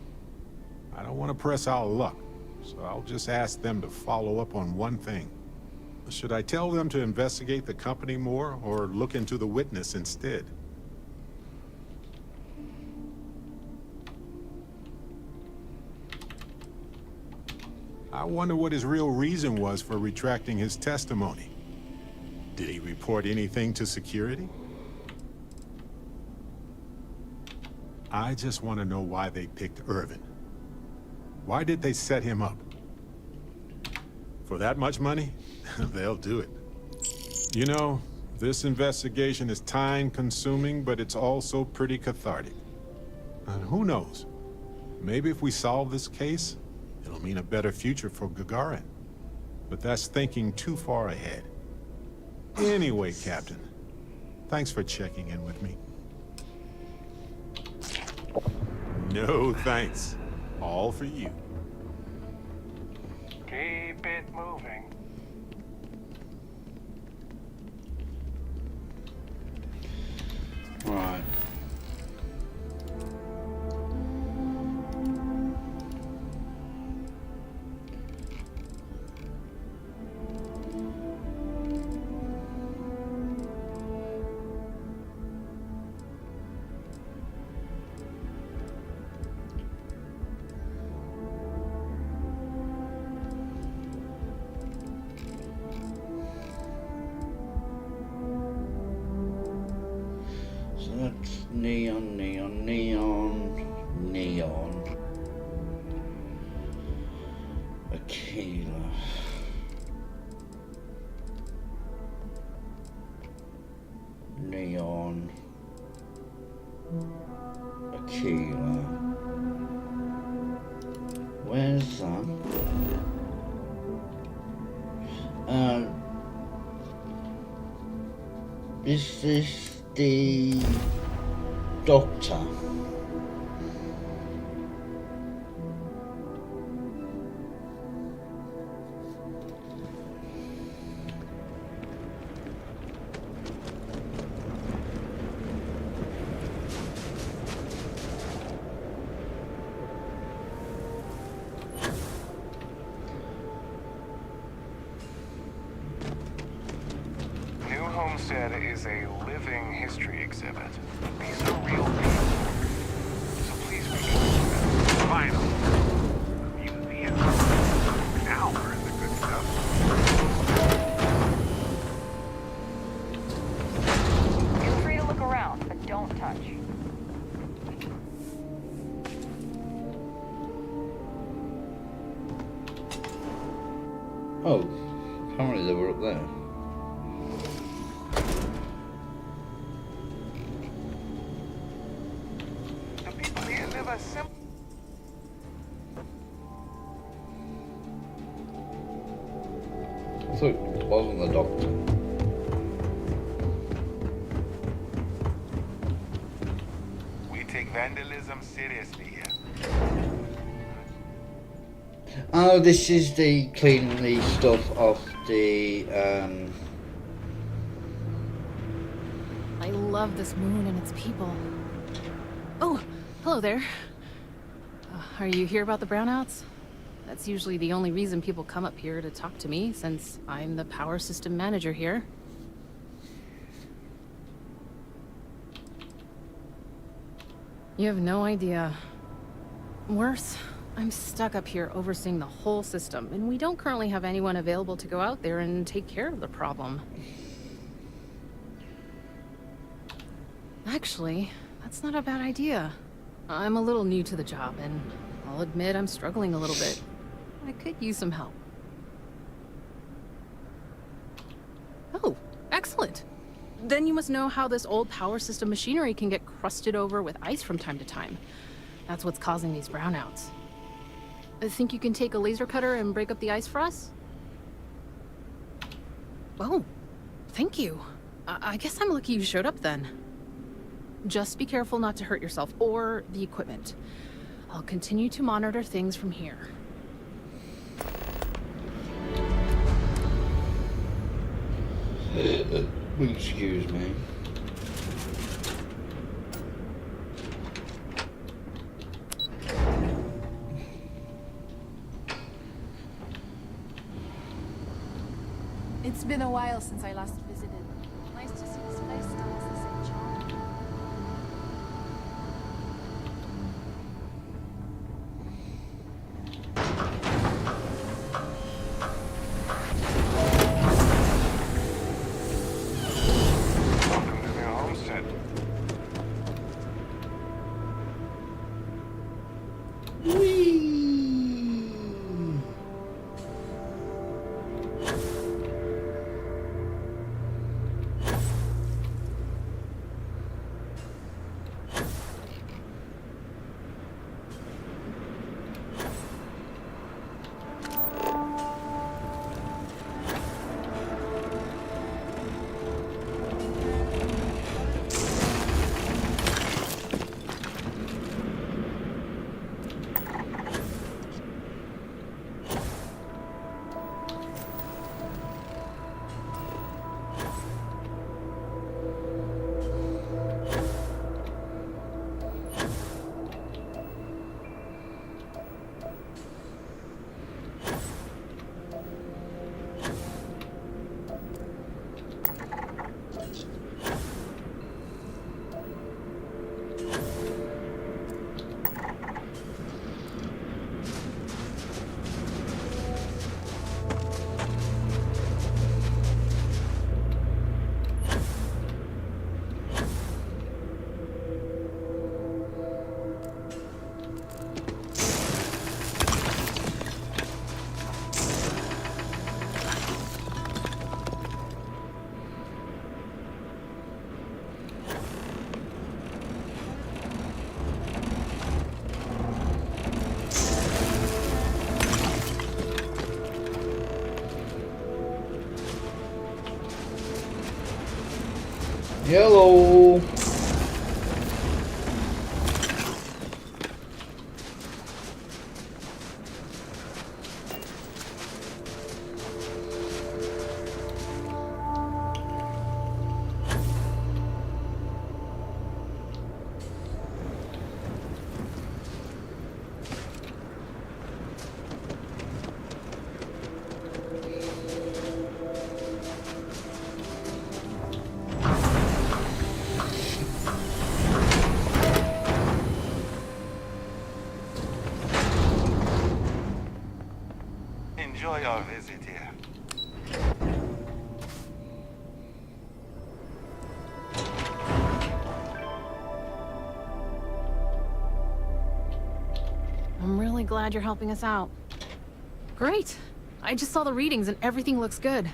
I don't want to press our luck, so I'll just ask them to follow up on one thing. Should I tell them to investigate the company more, or look into the witness instead? I wonder what his real reason was for retracting his testimony. Did he report anything to security? I just want to know why they picked Irvin. Why did they set him up? For that much money? They'll do it. You know, this investigation is time-consuming, but it's also pretty cathartic. And who knows? Maybe if we solve this case, it'll mean a better future for Gagarin. But that's thinking too far ahead. Anyway, Captain, thanks for checking in with me. No thanks. All for you. Keep it moving. Right. That's neon, neon, neon, neon. Aquila. Neon. Aquila. Where's that? Is this the doctor? is a living history exhibit. These are real people. So please be kind to them. Finally, museum. Now we're in the good stuff. Feel free to look around, but don't touch. Oh, apparently they were up there. The people here live a simple. I thought it wasn't the doctor. We take vandalism seriously here. Oh, this is the cleaning the stuff off the I love this moon and its people. Oh, hello there. Are you here about the brownouts? That's usually the only reason people come up here to talk to me, since I'm the power system manager here. You have no idea. Worse, I'm stuck up here overseeing the whole system, and we don't currently have anyone available to go out there and take care of the problem. Actually, that's not a bad idea. I'm a little new to the job, and I'll admit I'm struggling a little bit. I could use some help. Oh, excellent. Then you must know how this old power system machinery can get crusted over with ice from time to time. That's what's causing these brownouts. I think you can take a laser cutter and break up the ice for us? Oh, thank you. I guess I'm lucky you showed up then. Just be careful not to hurt yourself or the equipment. I'll continue to monitor things from here. Excuse me. It's been a while since I last visited. Nice to see this place still has the same charm. Welcome to their homestead. Hello. enjoy our visit here. I'm really glad you're helping us out. Great. I just saw the readings and everything looks good.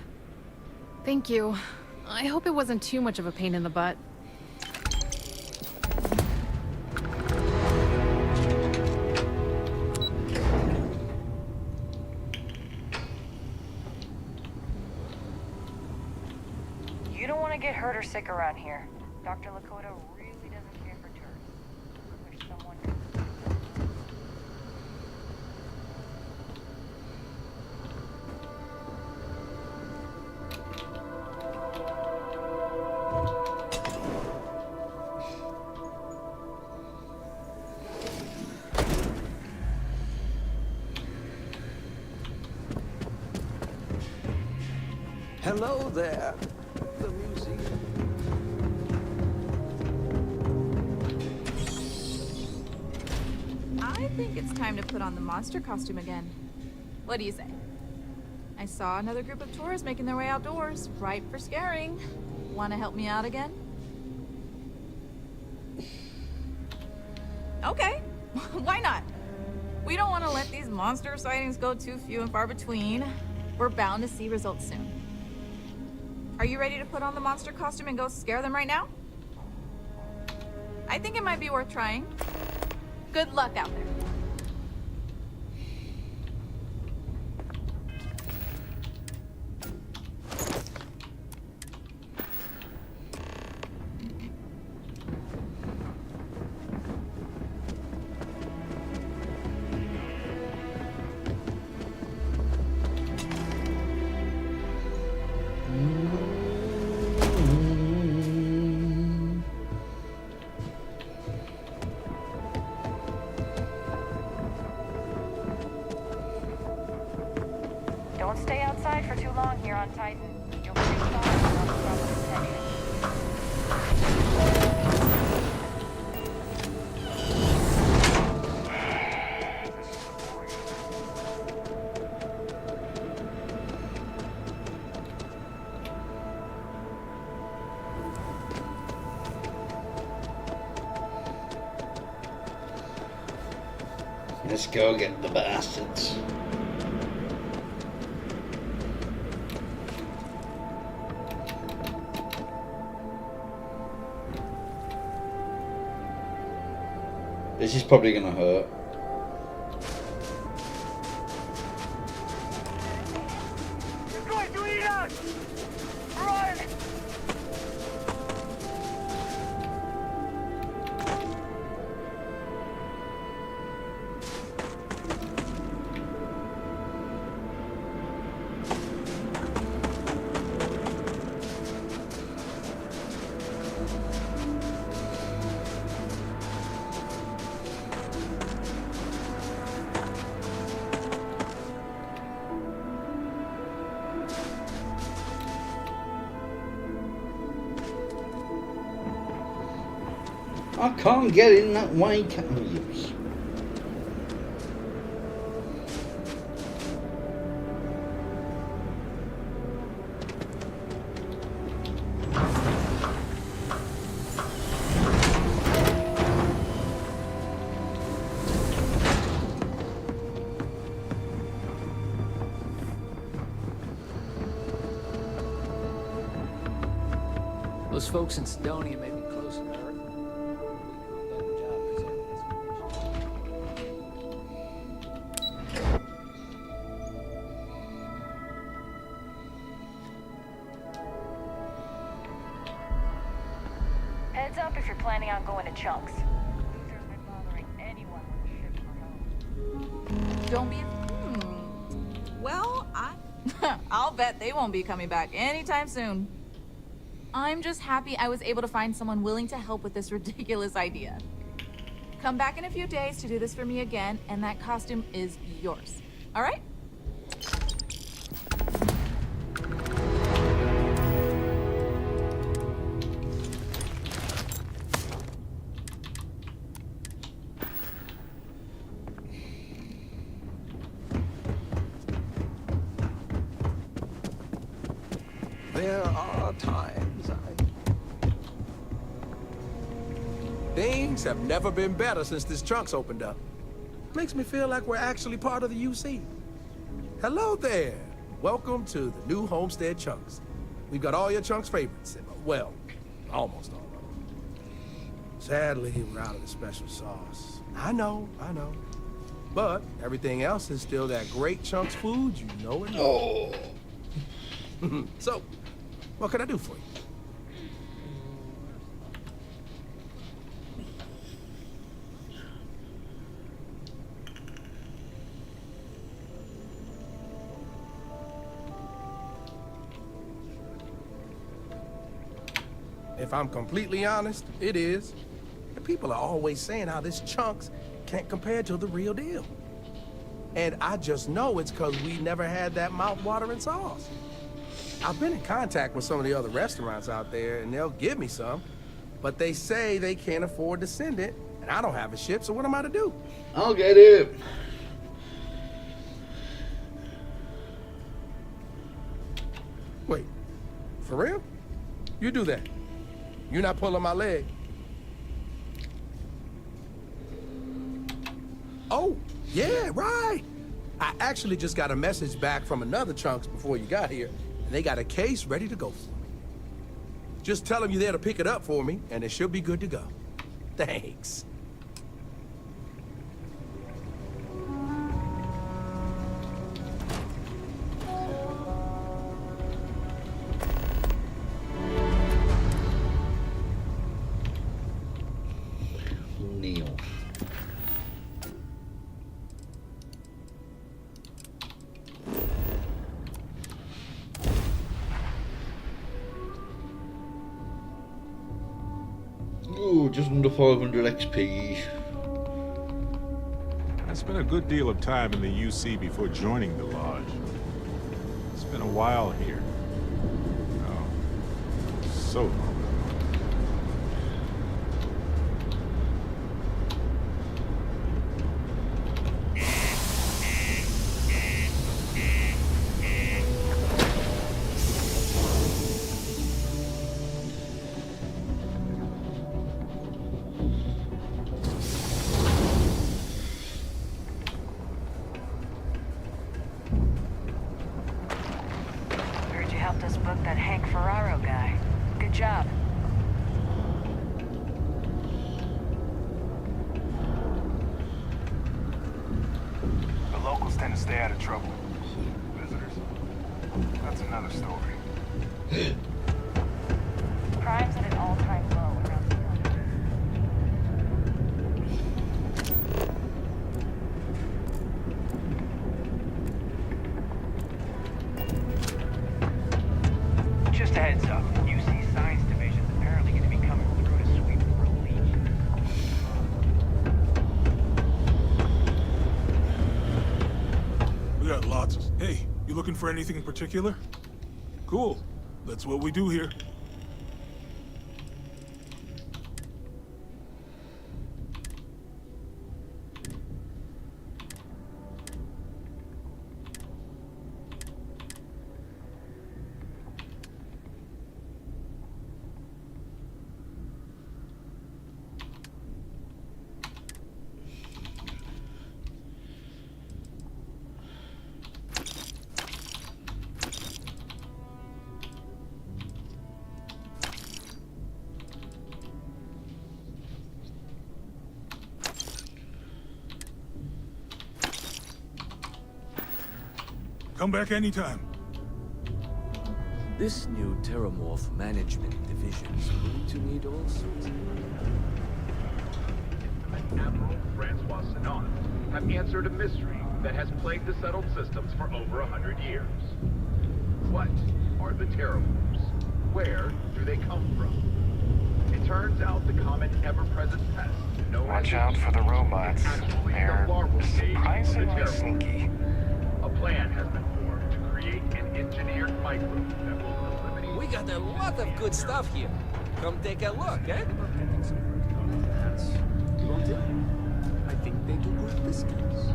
Thank you. I hope it wasn't too much of a pain in the butt. You don't want to get hurt or sick around here. Dr. Lakota really doesn't care for tourists. I wish someone could. Hello there. The museum. I think it's time to put on the monster costume again. What do you say? I saw another group of tourists making their way outdoors, ripe for scaring. Want to help me out again? Okay, why not? We don't want to let these monster sightings go too few and far between. We're bound to see results soon. Are you ready to put on the monster costume and go scare them right now? I think it might be worth trying. Good luck out there. Don't stay outside for too long here on Titan. You'll be exhausted on the proper attention. Let's go get the bastards. This is probably gonna hurt. You're going to eat us! Run! I can't get in that way, can I? Those folks in Sidonia may be close to Earth. We do a better job presenting this information. Heads up if you're planning on going to Chunks. Luther's been bothering anyone with a ship for help. Don't be... Well, I'll bet they won't be coming back anytime soon. I'm just happy I was able to find someone willing to help with this ridiculous idea. Come back in a few days to do this for me again, and that costume is yours. All right? There are times Things have never been better since this Chunks opened up. Makes me feel like we're actually part of the UC. Hello there. Welcome to the new Homestead Chunks. We've got all your Chunks favorites. Well, almost all of them. Sadly, we're out of the special sauce. I know. But everything else is still that great Chunks food you know and love. Oh. So, what can I do for you? If I'm completely honest, it is. The people are always saying how this Chunks can't compare to the real deal. And I just know it's because we never had that mouth-watering sauce. I've been in contact with some of the other restaurants out there, and they'll give me some, but they say they can't afford to send it, and I don't have a ship, so what am I to do? I'll get it. Wait, for real? You do that? You're not pulling my leg? Oh, yeah, right. I actually just got a message back from another Chunks before you got here, and they got a case ready to go for me. Just tell them you're there to pick it up for me, and it should be good to go. Thanks. Neil. Ooh, just under 500 XP. I spent a good deal of time in the UC before joining the Lodge. It's been a while here. Oh, so long. Tend to stay out of trouble. Visitors? That's another story. Crime's at an all-time low around the country. Just a heads up, UC Science Division's apparently going to be coming through to sweep for a leak. We got lots of... Hey, you looking for anything in particular? Cool. That's what we do here. Come back anytime. This new Terramorph Management Division's going to need all sorts of... Admiral Francois Sinon have answered a mystery that has plagued the settled systems for over 100 years. What are the Terramorphs? Where do they come from? It turns out the common ever-present pest known Watch out for the robots. They're surprisingly sneaky. A plan has been formed to create an engineered microbe that will eliminate... We got a lot of good stuff here. Come take a look, eh? I think they do good biscuits.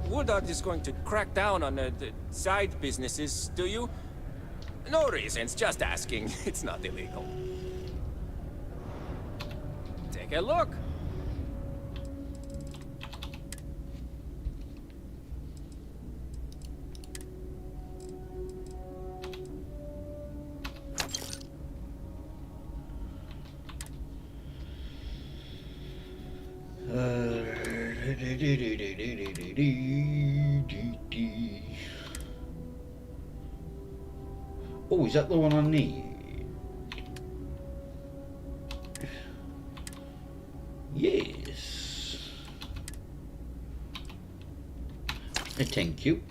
Woodard is going to crack down on the side businesses, do you? No reasons, just asking. It's not illegal. Take a look. Oh, is that the one I need? Yes. Thank you.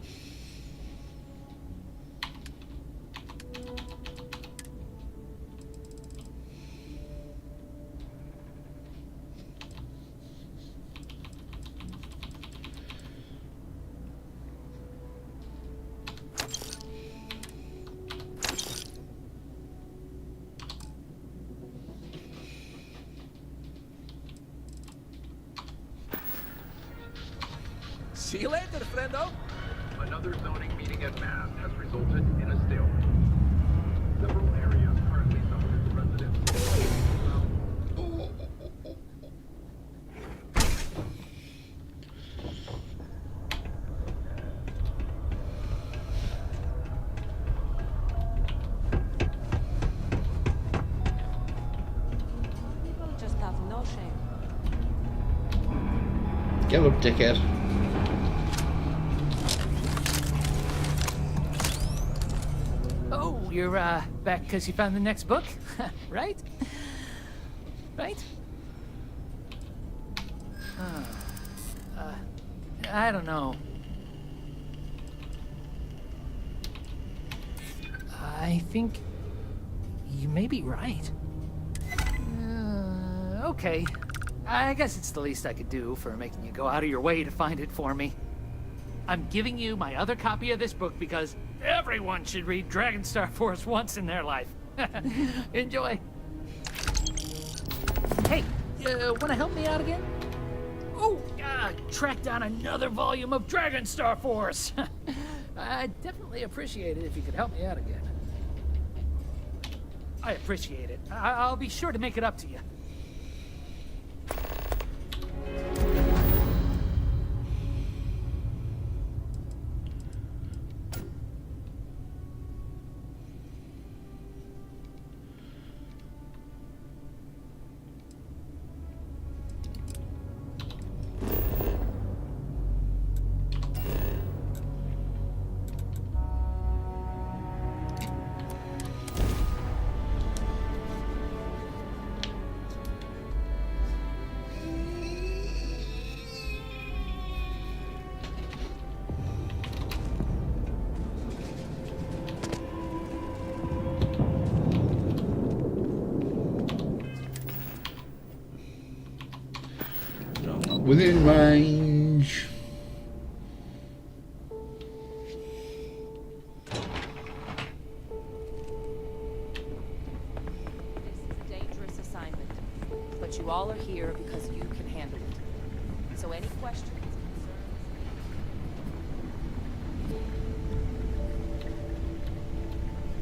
See you later, friendo. Another zoning meeting at Mass has resulted in a stalemate. Several areas currently zoned as residential. People just have no shame. Get up, dickhead. Oh, you're back because you found the next book, right? Right? I don't know. I think you may be right. Okay. I guess it's the least I could do for making you go out of your way to find it for me. I'm giving you my other copy of this book because everyone should read Dragon Star Force once in their life. Enjoy. Hey, want to help me out again? Oh, track down another volume of Dragon Star Force. I'd definitely appreciate it if you could help me out again. I appreciate it. I'll be sure to make it up to you. Within range. This is a dangerous assignment, but you all are here because you can handle it. So any questions,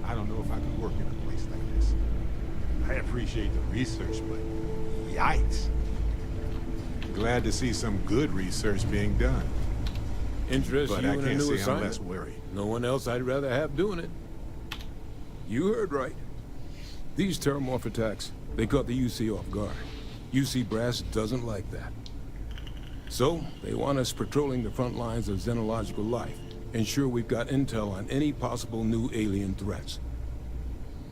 I don't know if I could work in a place like this. I appreciate the research, but yikes. Glad to see some good research being done. Interest But you I in a can't new say I'm assignment? less worried. No one else I'd rather have doing it. You heard right. These terramorph attacks, they caught the UC off guard. UC brass doesn't like that. So, they want us patrolling the front lines of xenological life, ensure we've got intel on any possible new alien threats.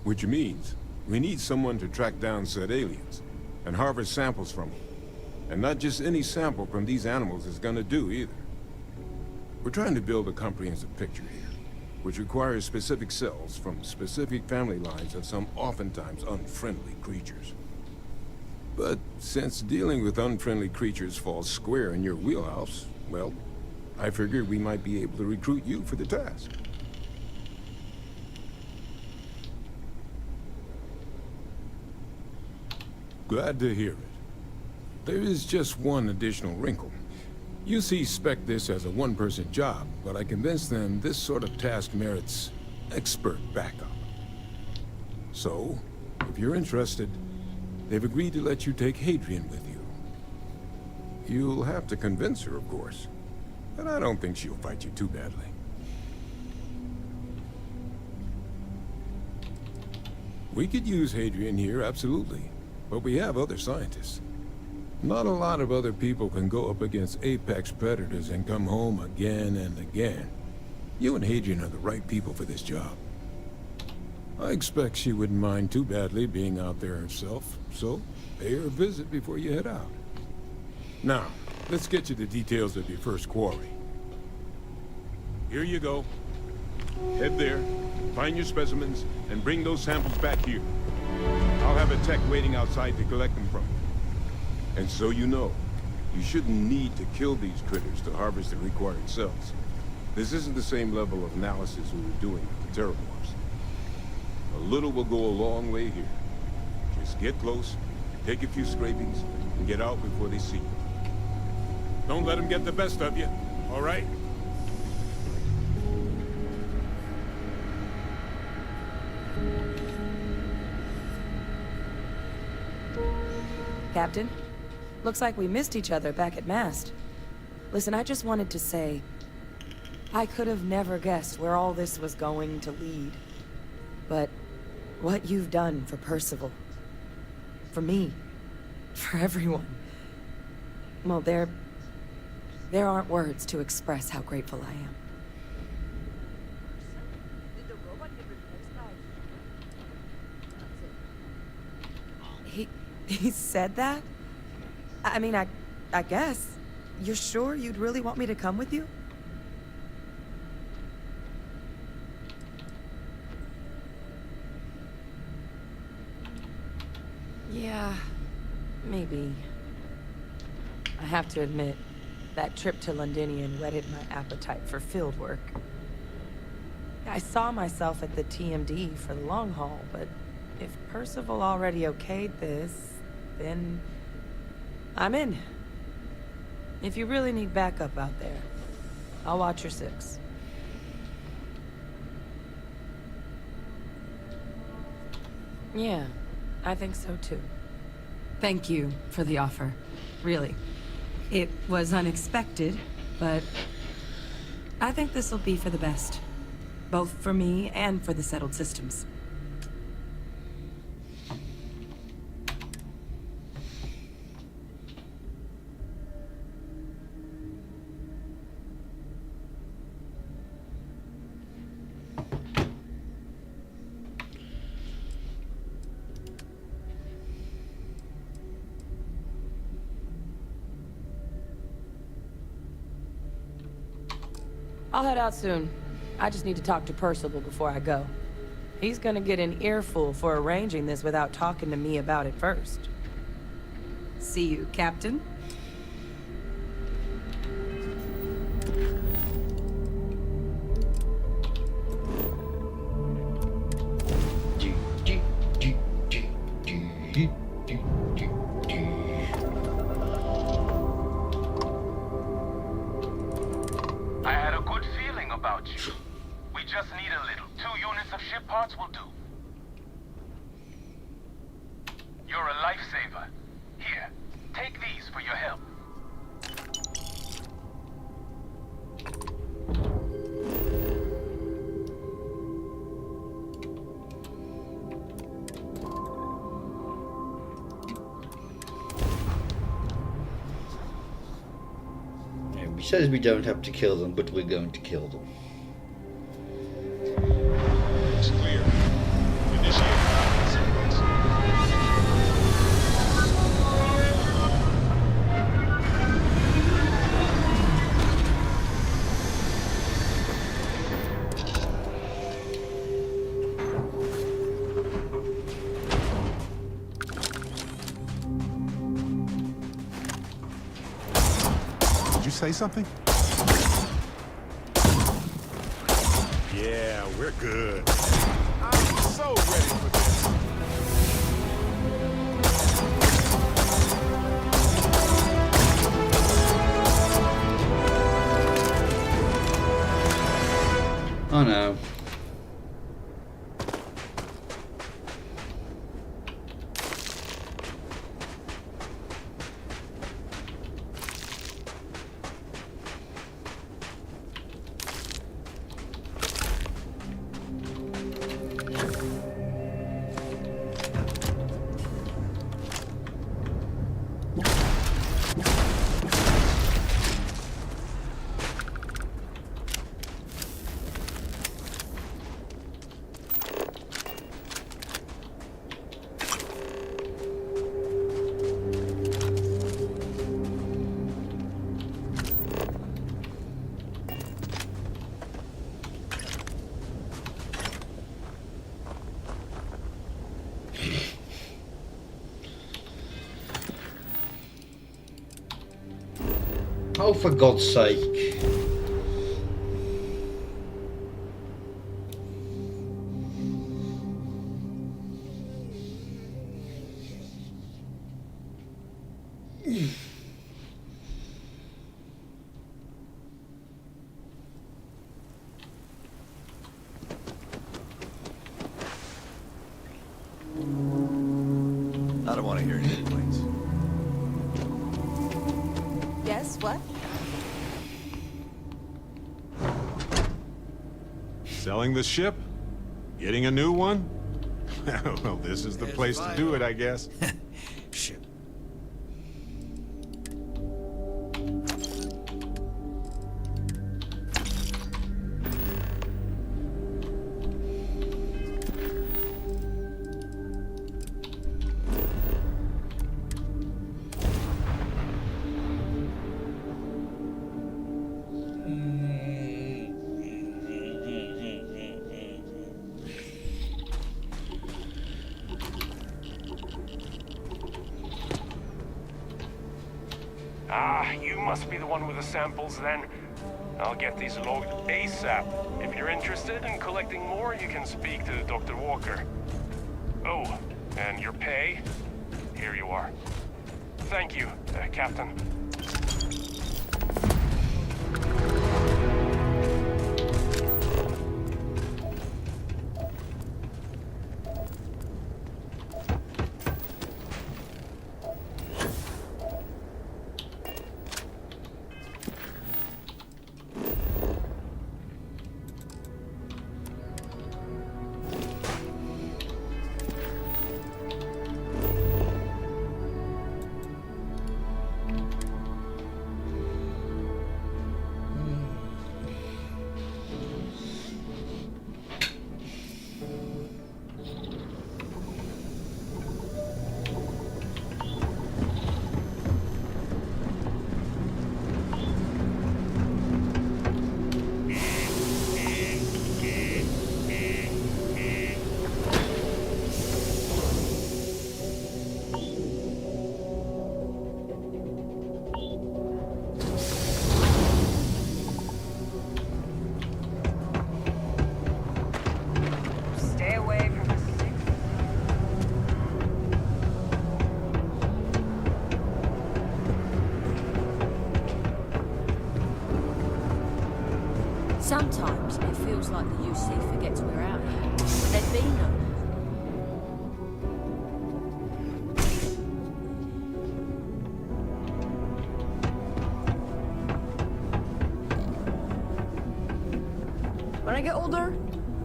Which means, we need someone to track down said aliens, and harvest samples from them. And not just any sample from these animals is gonna do either. We're trying to build a comprehensive picture here, which requires specific cells from specific family lines of some oftentimes unfriendly creatures. But since dealing with unfriendly creatures falls square in your wheelhouse, well, I figured we might be able to recruit you for the task. Glad to hear it. There is just one additional wrinkle. UC spec'd this as a one-person job, but I convinced them this sort of task merits expert backup. So, if you're interested, they've agreed to let you take Hadrian with you. You'll have to convince her, of course, but I don't think she'll fight you too badly. We could use Hadrian here, absolutely, but we have other scientists. Not a lot of other people can go up against apex predators and come home again and again. You and Hadrian are the right people for this job. I expect she wouldn't mind too badly being out there herself, so pay her a visit before you head out. Now, let's get you the details of your first quarry. Here you go. Head there, find your specimens, and bring those samples back here. I'll have a tech waiting outside to collect them from you. And so you know, you shouldn't need to kill these critters to harvest the required cells. This isn't the same level of analysis we were doing with the Terraforms. A little will go a long way here. Just get close, take a few scrapings, and get out before they see you. Don't let them get the best of you, all right? Captain, looks like we missed each other back at Mast. Listen, I just wanted to say, I could have never guessed where all this was going to lead. But what you've done for Percival, for me, for everyone, well, there aren't words to express how grateful I am. He said that? I mean, I guess. You're sure you'd really want me to come with you? Yeah, maybe. I have to admit, that trip to Londinium whetted my appetite for field work. I saw myself at the TMD for the long haul, but if Percival already okayed this, then I'm in. If you really need backup out there, I'll watch your six. Yeah, I think so too. Thank you for the offer. Really. It was unexpected, but I think this will be for the best. Both for me and for the settled systems. I'll head out soon. I just need to talk to Percival before I go. He's gonna get an earful for arranging this without talking to me about it first. See you, Captain. I had a good feeling about you. We just need a little. 2 units of ship parts will do. You're a lifesaver. Here, take these for your help. He says we don't have to kill them, but we're going to kill them. It's clear. Initiate ground sequence. Did you say something? Yeah, we're good. I'm so ready for this. I know. Oh, for God's sake. I don't want to hear any complaints. Yes, what? Selling the ship? Getting a new one? Well, this is the place to do it, I guess. Shit. Ah, you must be the one with the samples then. I'll get these logged ASAP. If you're interested in collecting more, you can speak to Dr. Walker. Oh, and your pay? Here you are. Thank you, Captain. Stay away from the stick. Sometimes it feels like the UC forgets we're out here. There'd be no. When I get older,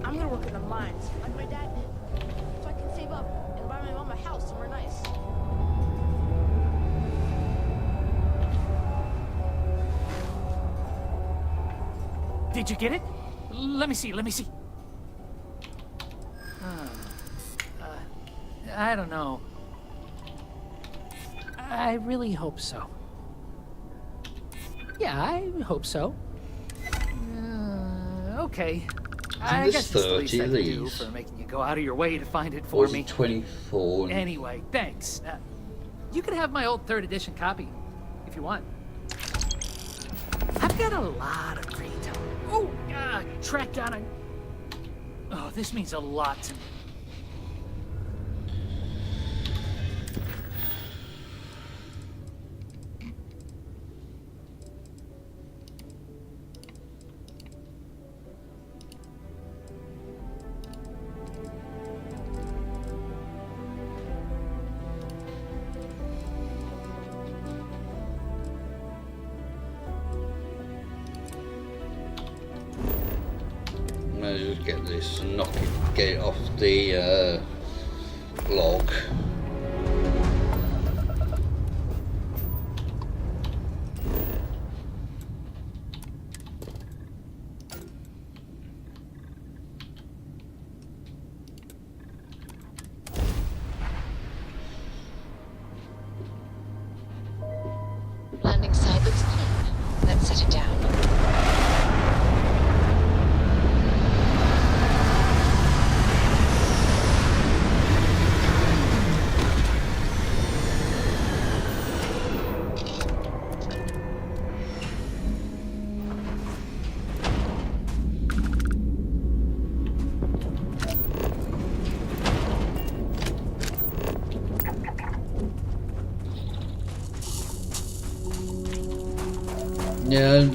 I'm gonna work in the mines, like my dad did, so I can save up and buy my mom a house somewhere nice. Did you get it? Let me see, let me see. I don't know. I really hope so. Yeah, I hope so. Okay. I guess it's the least I can do for making you go out of your way to find it for me. 24. Anyway, thanks. You can have my old 3rd edition copy, if you want. I've got a lot of free time. Oh, track down a... Oh, this means a lot to me. Let's just get this and knock it, get it off the log. Landing site looks clean. Let's set it down. Yeah,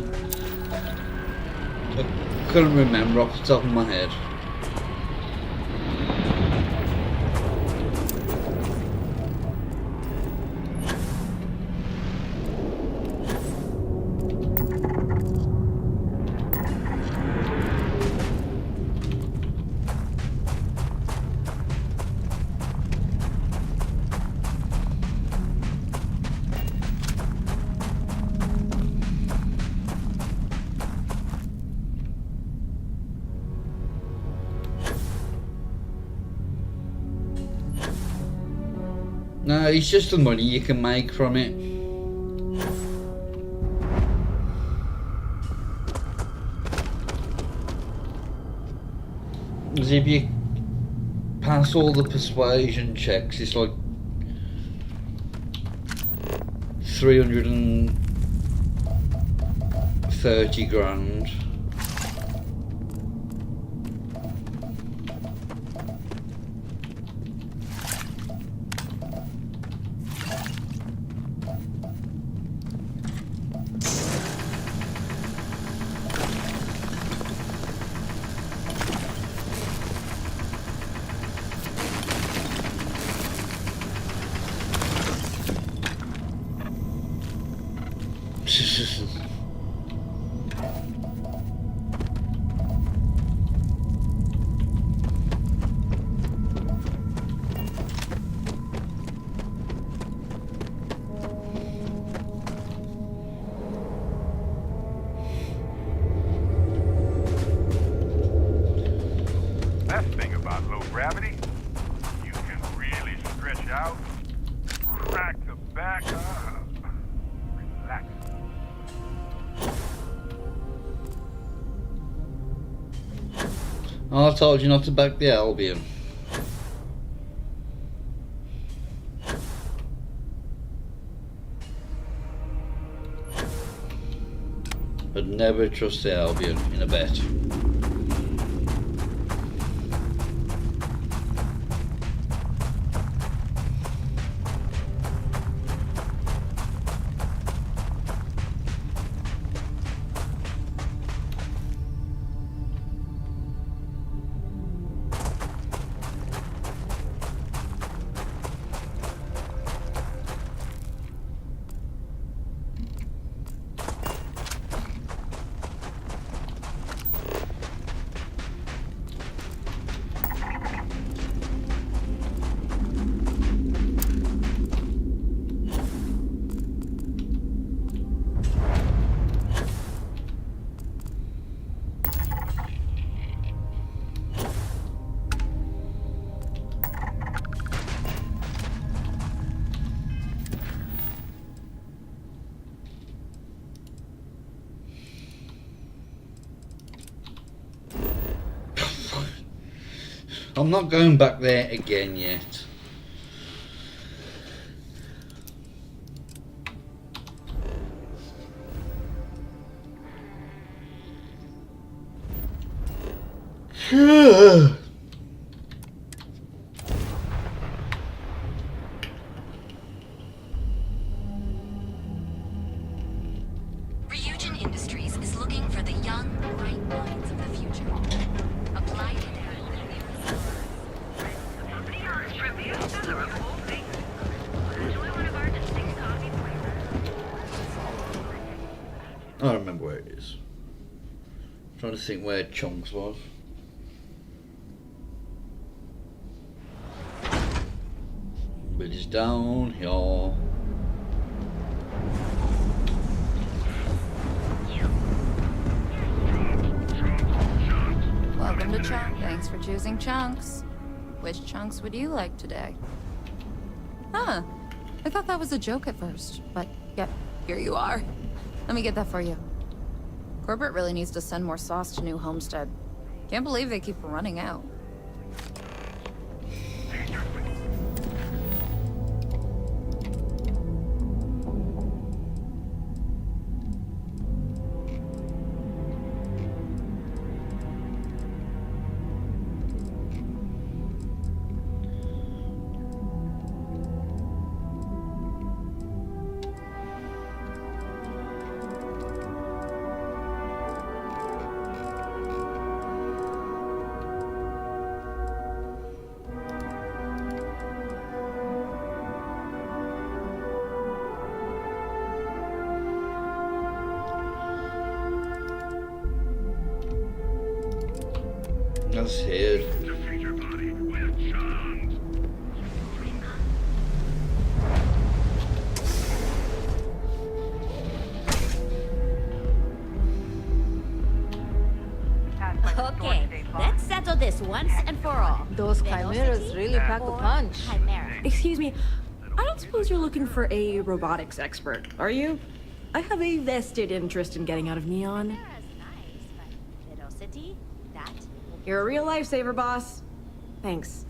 I couldn't remember off the top of my head. No, it's just the money you can make from it. Because if you pass all the persuasion checks, it's like 330 grand. Best thing about low gravity, you can really stretch out, crack the back up, relax. Oh, I told you not to back the Albion. But never trust the Albion in a bet. I'm not going back there again yet. Ryujin Industries is looking for the young, bright minds of the future. Apply to I don't remember where it is. I'm trying to think where Chunks was. But it's downhill. Welcome to Chunk. Thanks for choosing Chunks. Which chunks would you like today? Huh. I thought that was a joke at first, but yep, here you are. Let me get that for you. Corporate really needs to send more sauce to New Homestead. Can't believe they keep running out. That's it. Okay, let's settle this once and for all. Those chimeras really pack a punch. Excuse me, I don't suppose you're looking for a robotics expert, are you? I have a vested interest in getting out of Neon. You're a real lifesaver, boss. Thanks.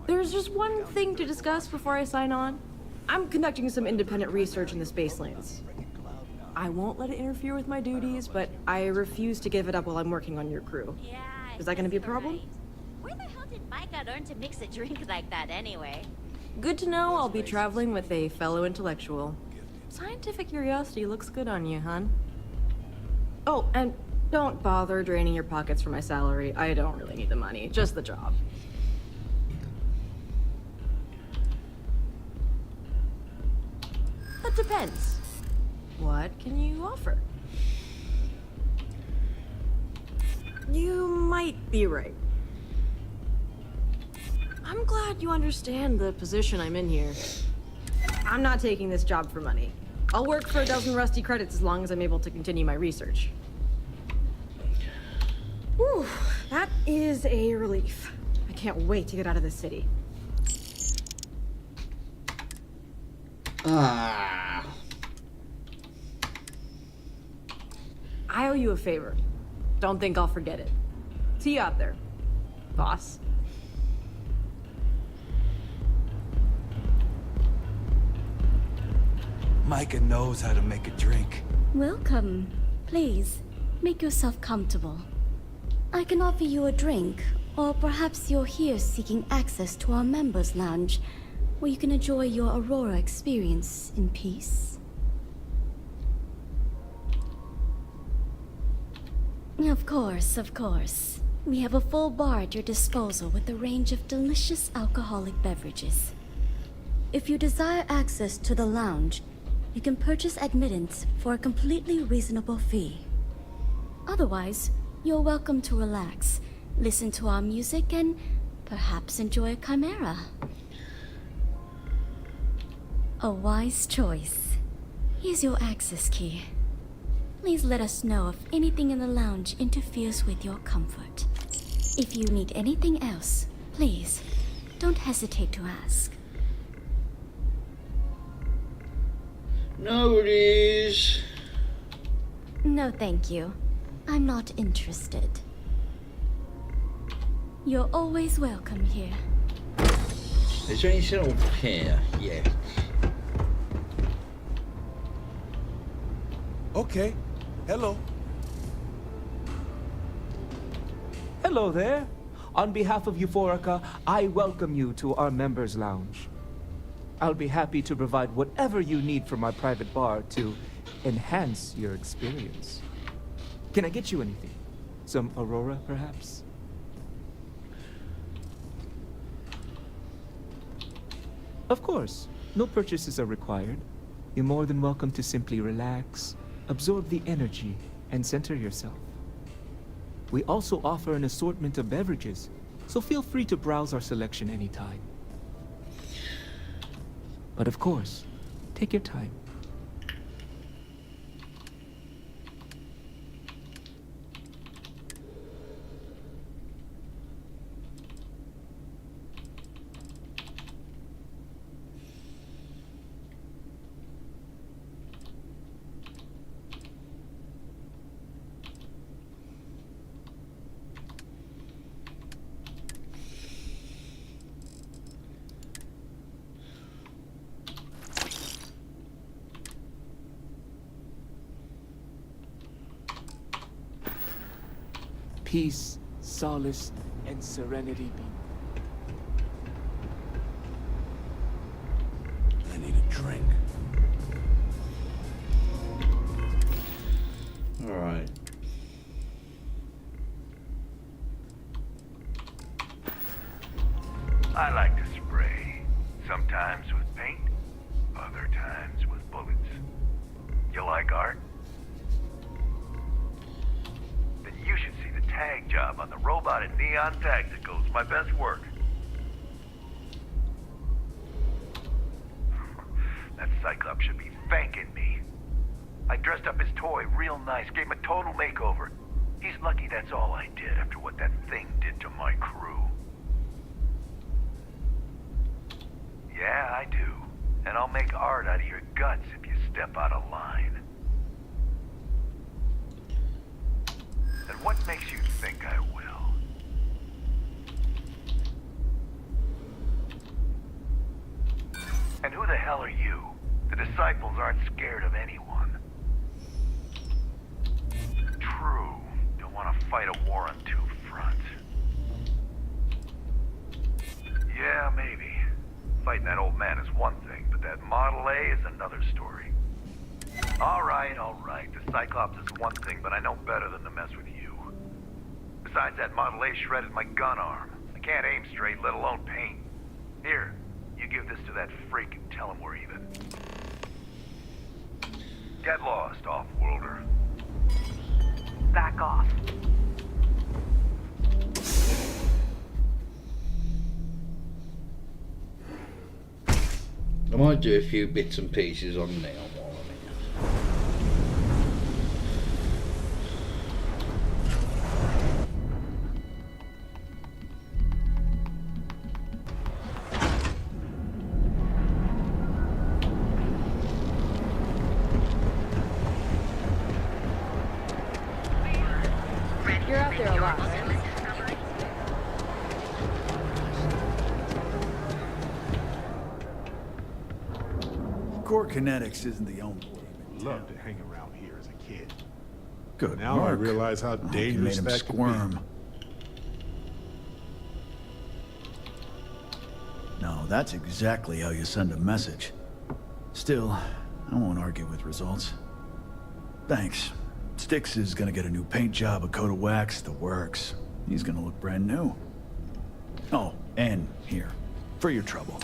There's just one thing to discuss before I sign on. I'm conducting some independent research in the space lanes. I won't let it interfere with my duties, but I refuse to give it up while I'm working on your crew. Is that gonna be a problem? Where the hell did Micah learn to mix a drink like that anyway? Good to know I'll be traveling with a fellow intellectual. Scientific curiosity looks good on you, hon. Oh, and don't bother draining your pockets for my salary. I don't really need the money, just the job. That depends. What can you offer? You might be right. I'm glad you understand the position I'm in here. I'm not taking this job for money. I'll work for a dozen rusty credits as long as I'm able to continue my research. Whew, that is a relief. I can't wait to get out of this city. I owe you a favor. Don't think I'll forget it. See you out there, boss. Micah knows how to make a drink. Welcome. Please, make yourself comfortable. I can offer you a drink, or perhaps you're here seeking access to our members' lounge, where you can enjoy your Aurora experience in peace. Of course, of course. We have a full bar at your disposal with a range of delicious alcoholic beverages. If you desire access to the lounge, you can purchase admittance for a completely reasonable fee. Otherwise, you're welcome to relax, listen to our music, and perhaps enjoy a chimera. A wise choice. Here's your access key. Please let us know if anything in the lounge interferes with your comfort. If you need anything else, please, don't hesitate to ask. No, it is. No, thank you. I'm not interested. You're always welcome here. Is there any settled here yet? Okay. Hello. Hello there. On behalf of Euphorica, I welcome you to our members' lounge. I'll be happy to provide whatever you need from my private bar to enhance your experience. Can I get you anything? Some Aurora, perhaps? Of course. No purchases are required. You're more than welcome to simply relax, absorb the energy, and center yourself. We also offer an assortment of beverages, so feel free to browse our selection anytime. But of course, take your time. Peace, solace, and serenity be. I need a drink. Alright. I like to spray. Sometimes with paint, other times with bullets. You like art? Then you should see the tag job on the robot at Neon Tacticals, my best work. That Cyclops should be thanking me. I dressed up his toy real nice, gave him a total makeover. He's lucky that's all I did after what that thing did to my crew. Yeah, I do. And I'll make art out of your guts if you step out of line. And what makes you think I will? And who the hell are you? The disciples aren't scared of anyone. True. Don't want to fight a war on two fronts. Yeah, maybe. Fighting that old man is one thing, but that Model A is another story. All right. The Cyclops is one thing, but I know better than to mess with you. Besides, that Model A shredded my gun arm. I can't aim straight, let alone paint. Here, you give this to that freak and tell him we're even. Get lost, off-worlder. Back off. I might do a few bits and pieces on Neon while I'm in. You're out there a lot, right? Core Kinetics isn't the only game. Loved to hang around here as a kid. Good Now I work. realize how I hope you dangerous made him that could squirm. No, that's exactly how you send a message. Still, I won't argue with results. Thanks. Styx is gonna get a new paint job, a coat of wax, the works. He's gonna look brand new. Oh, and here, for your trouble.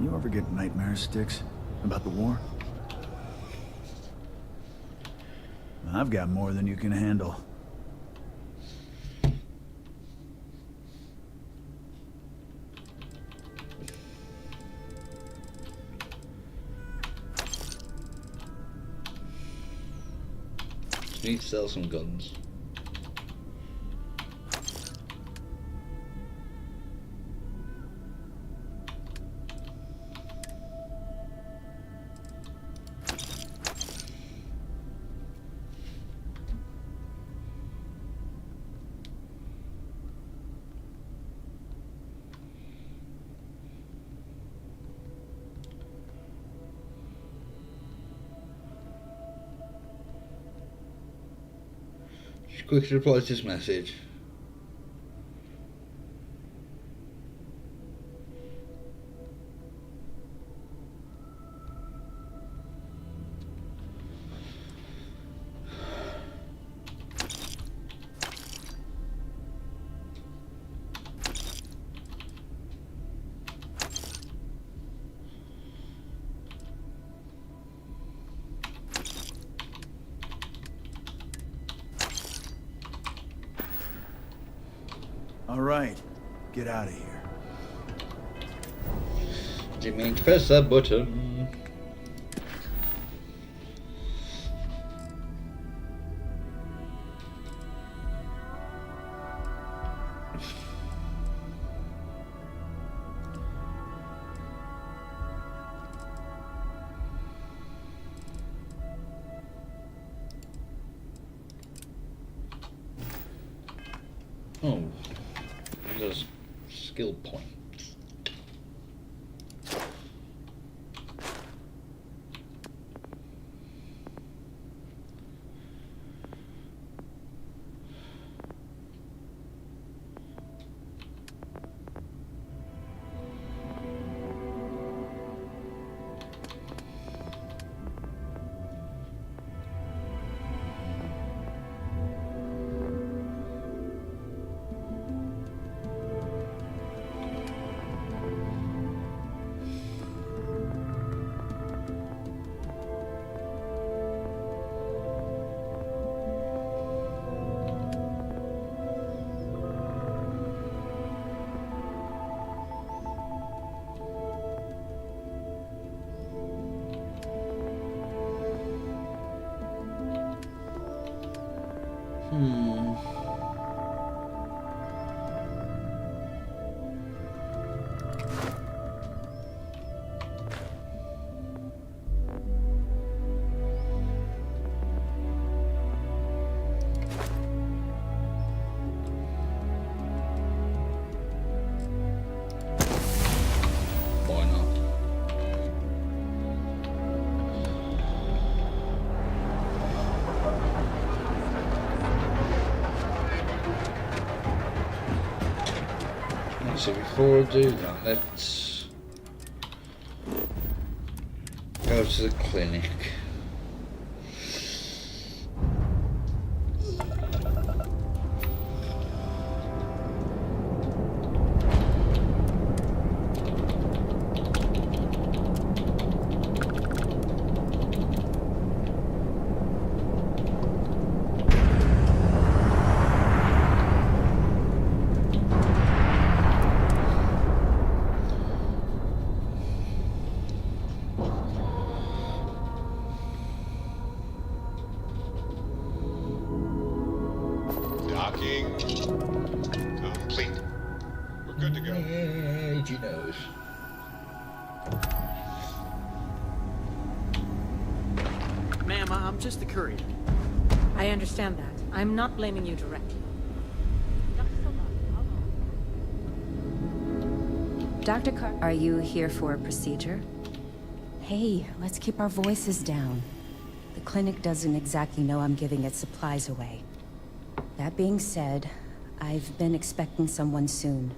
You ever get nightmares, Styx? About the war? I've got more than you can handle. Need to sell some guns. Just quickly reply to this message. All right, get out of here. Didn't mean to press that button. Oh, there's skill points. Why not? So before I do that, let's go to the clinic. Docking complete. We're good to go. Edgy nose. Ma'am, I'm just the courier. I understand that. I'm not blaming you directly. Dr. Carr, are you here for a procedure? Hey, let's keep our voices down. The clinic doesn't exactly know I'm giving its supplies away. That being said, I've been expecting someone soon.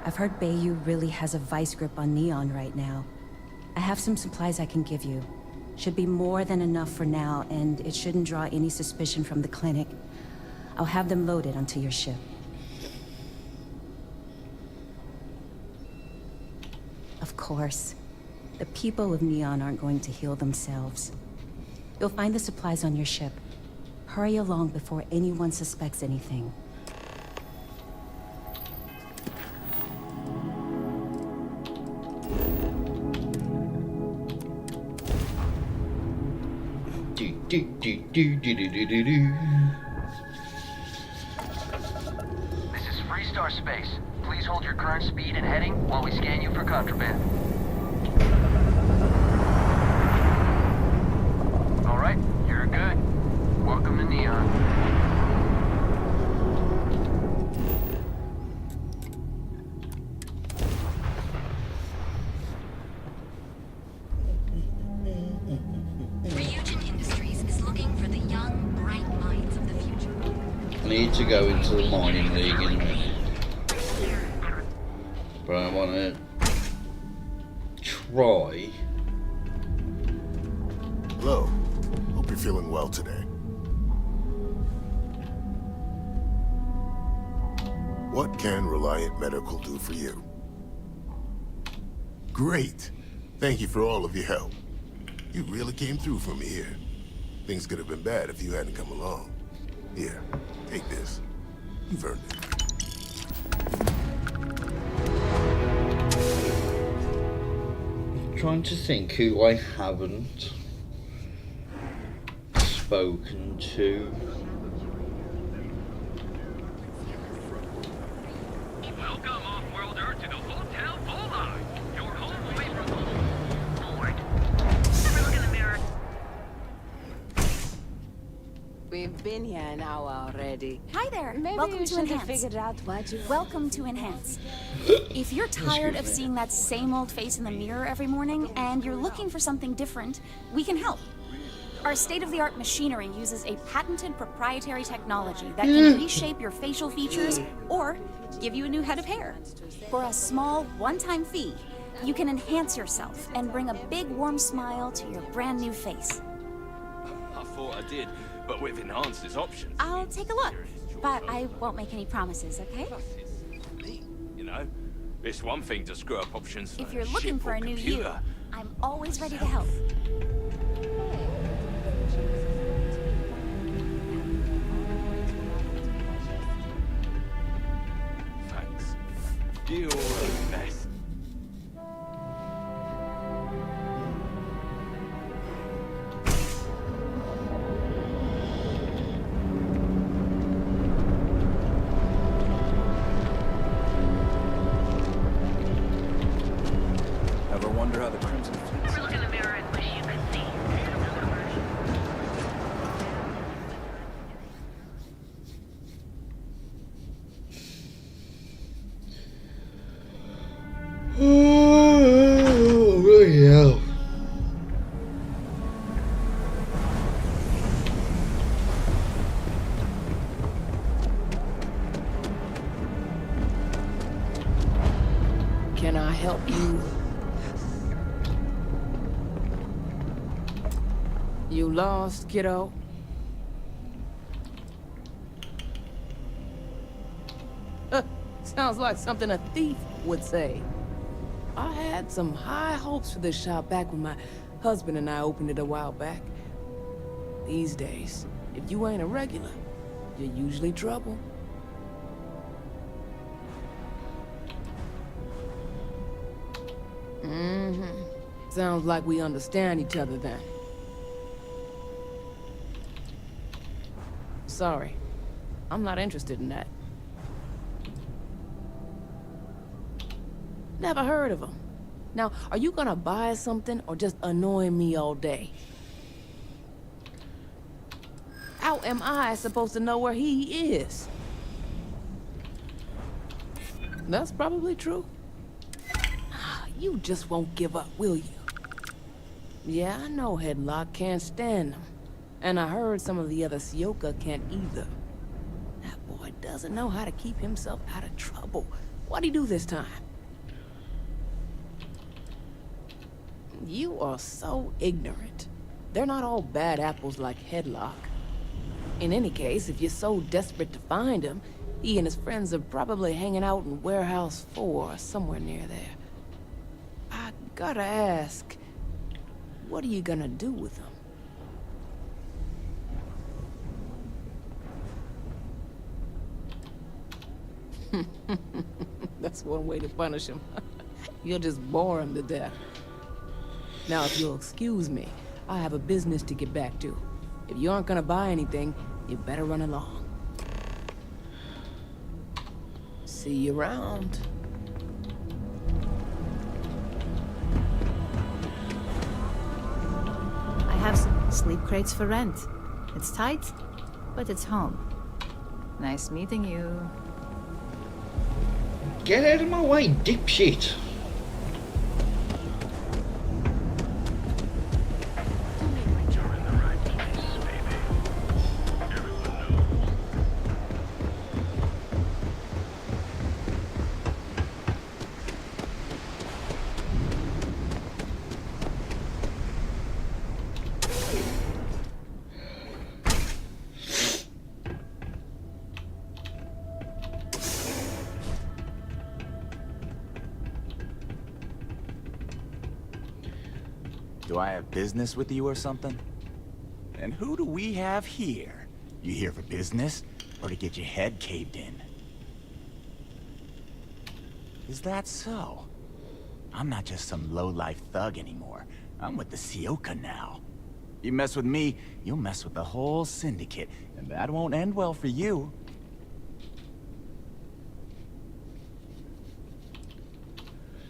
I've heard Bayou really has a vice grip on Neon right now. I have some supplies I can give you. Should be more than enough for now, and it shouldn't draw any suspicion from the clinic. I'll have them loaded onto your ship. Of course. The people of Neon aren't going to heal themselves. You'll find the supplies on your ship. Hurry along before anyone suspects anything. This is Freestar Space. Please hold your current speed and heading while we scan you for contraband. All right, you're good. Welcome to Neon. Ryzen Industries is looking for the young, bright minds of the future. I need to go into the mining league in a minute. But I want to try. Hello. Hope you're feeling well today. What can Reliant Medical do for you? Great. Thank you for all of your help. You really came through for me here. Things could have been bad if you hadn't come along. Here, take this. You've earned it. Trying to think who I haven't spoken to. Welcome, off-worlder, to the Hotel Bola. Your home away from home. Lord. Never look in the mirror. We've been here an hour already. Hi there. Maybe Welcome you to should have Enhance. figured out what you Welcome to Enhance. If you're tired of seeing that same old face in the mirror every morning and you're looking for something different, we can help. Our state-of-the-art machinery uses a patented proprietary technology that can reshape your facial features or give you a new head of hair. For a small, one-time fee, you can enhance yourself and bring a big, warm smile to your brand new face. I thought I did, but with Enhance's options. I'll take a look, but I won't make any promises, okay? You know, it's one thing to screw up options. If you're looking for a new you, I'm always ready to help. Thanks. You're the best. Ever wonder how the Crimson Fleet... Never look in the mirror and wish you could see. Oh, yeah. Can I help you? You lost, kiddo? Sounds like something a thief would say. I had some high hopes for this shop back when my husband and I opened it a while back. These days, if you ain't a regular, you're usually trouble. Sounds like we understand each other then. Sorry, I'm not interested in that. Never heard of him. Now, are you gonna buy something or just annoy me all day? How am I supposed to know where he is? That's probably true. You just won't give up, will you? Yeah, I know Headlock can't stand them. And I heard some of the other Sioka can't either. That boy doesn't know how to keep himself out of trouble. What'd he do this time? You are so ignorant. They're not all bad apples like Headlock. In any case, if you're so desperate to find him, he and his friends are probably hanging out in Warehouse 4 or somewhere near there. I gotta ask, what are you gonna do with him? That's one way to punish him. You'll just bore him to death. Now, if you'll excuse me, I have a business to get back to. If you aren't gonna buy anything, you better run along. See you around. I have some sleep crates for rent. It's tight, but it's home. Nice meeting you. Get out of my way, dipshit. Do I have business with you or something? And who do we have here? You here for business, or to get your head caved in? Is that so? I'm not just some low-life thug anymore. I'm with the Sioka now. You mess with me, you'll mess with the whole syndicate, and that won't end well for you.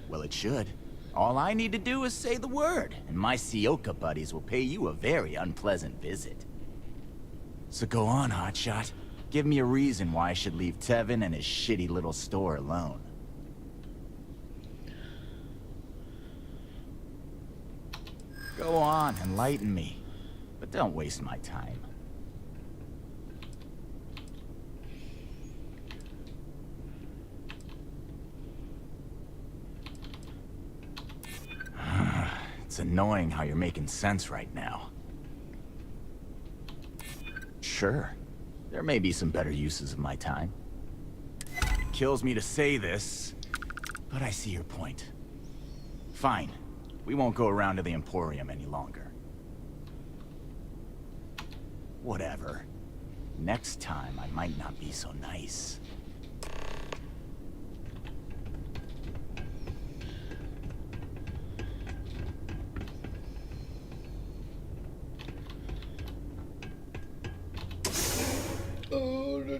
Well, it should. All I need to do is say the word, and my Sioka buddies will pay you a very unpleasant visit. So go on, hotshot. Give me a reason why I should leave Tevin and his shitty little store alone. Go on, enlighten me. But don't waste my time. It's annoying how you're making sense right now. Sure, there may be some better uses of my time. It kills me to say this, but I see your point. Fine, we won't go around to the Emporium any longer. Whatever. Next time, I might not be so nice. Oh, no.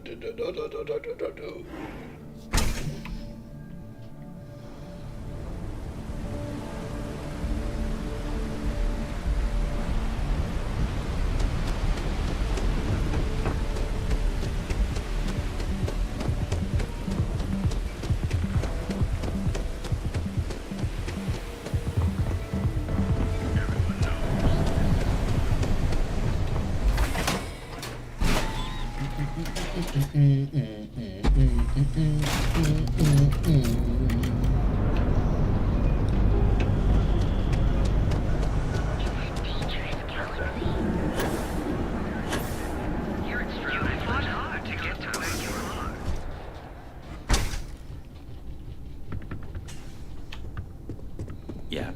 Yeah.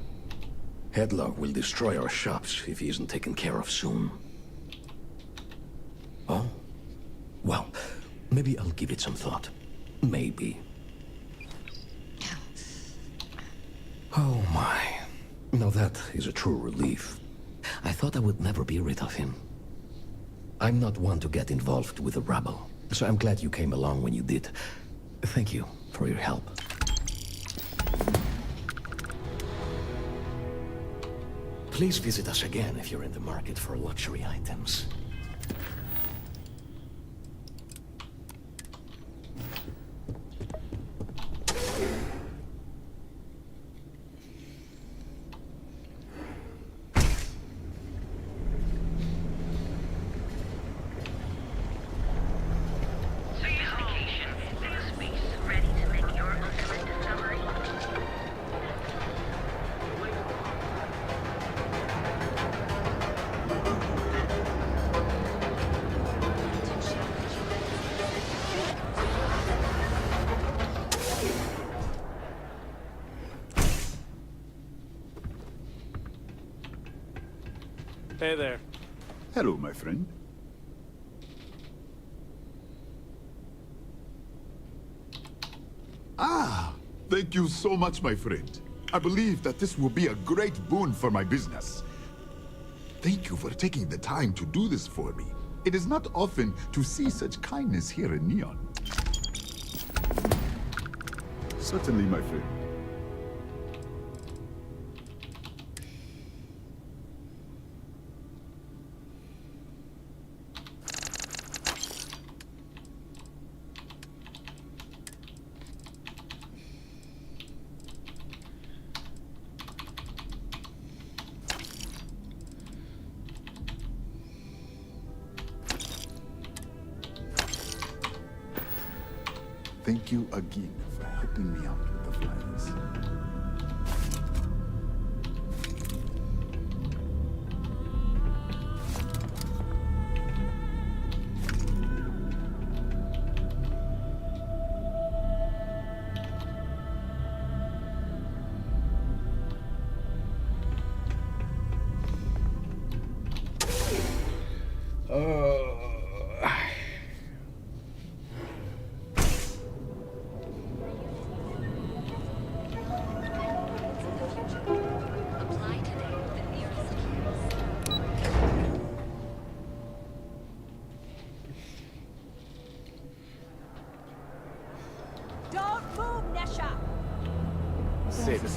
Headlock will destroy our shops if he isn't taken care of soon. Oh? Well, maybe I'll give it some thought. Maybe. Oh my. Now that is a true relief. I thought I would never be rid of him. I'm not one to get involved with the rabble, so I'm glad you came along when you did. Thank you for your help. Please visit us again if you're in the market for luxury items. Hey there. Hello, my friend. Ah, thank you so much, my friend. I believe that this will be a great boon for my business. Thank you for taking the time to do this for me. It is not often to see such kindness here in Neon. Certainly, my friend. Thank you again for helping me out with the flyers.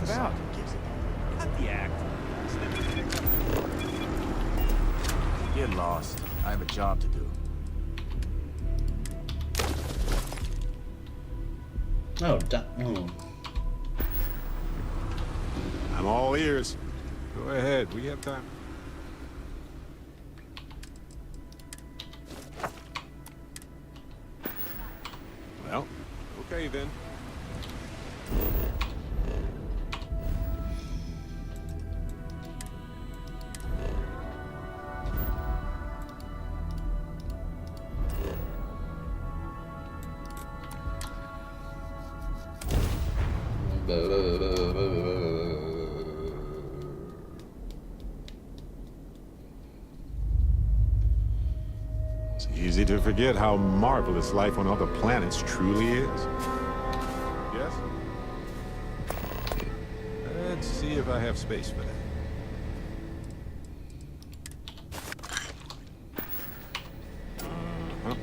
it out. Cut the act. Get lost. I have a job to do. Oh, oh. I'm all ears. Go ahead, we have time. Well, okay then. It's easy to forget how marvelous life on other planets truly is. Yes? Let's see if I have space for that. Uh-huh.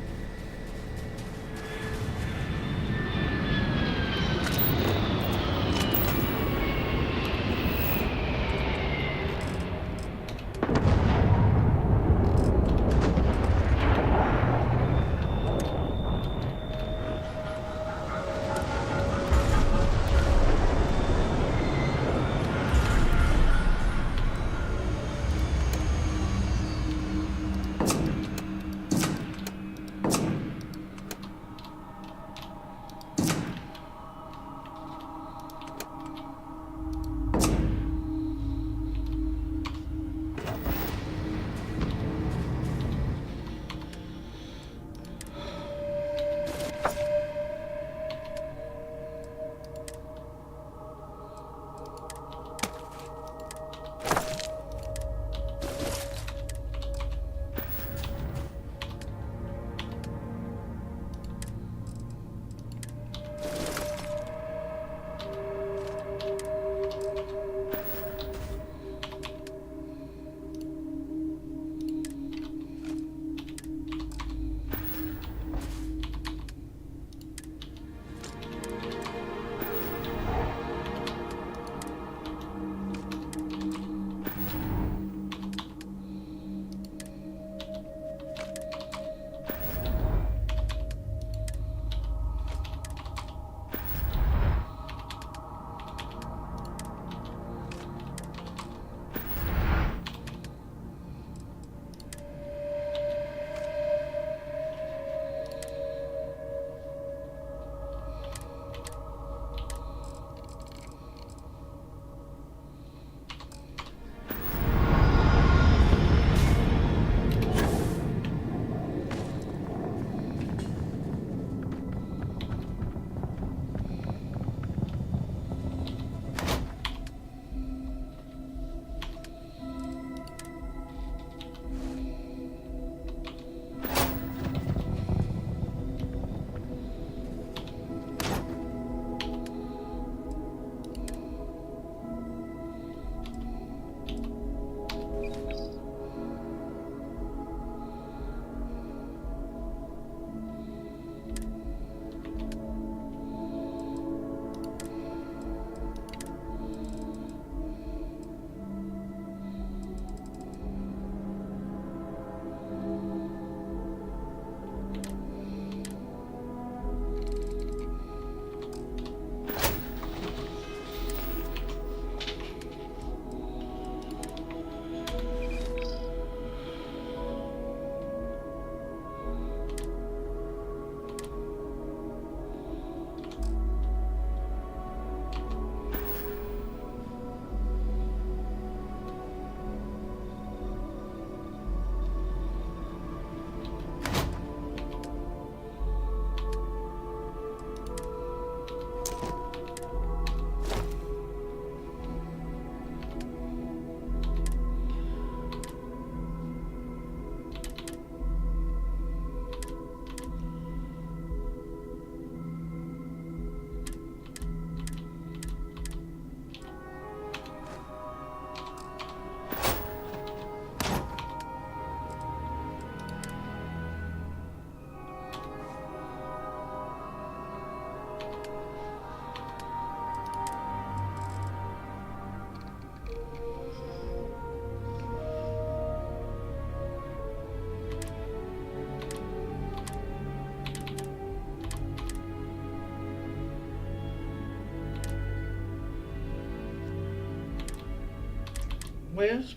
Where's...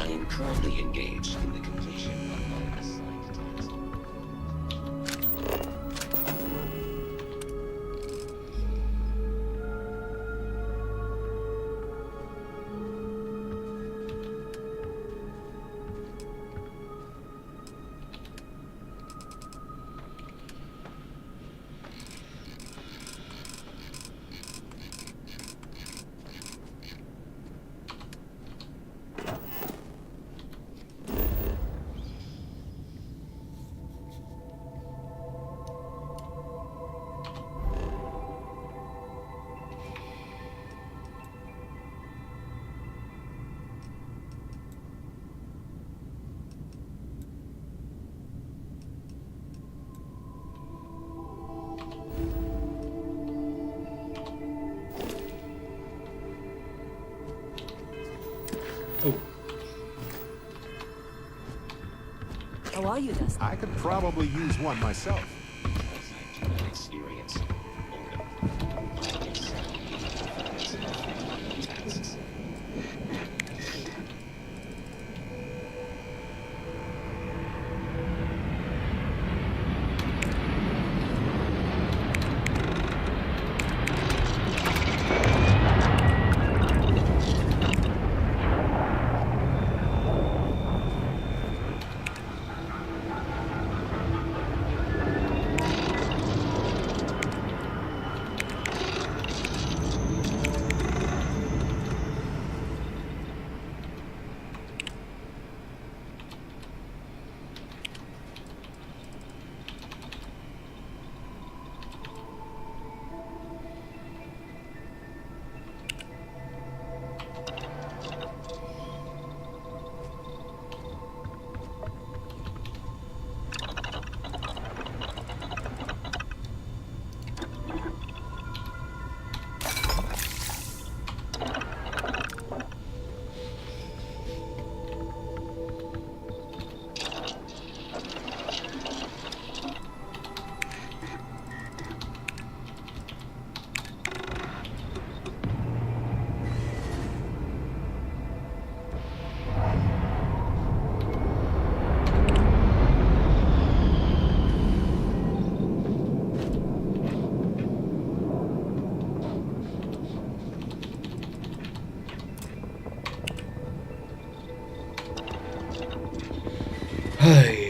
I am currently engaged in the completion of my assigned task. How are you, Dustin? I could probably use one myself. Experience. Hey.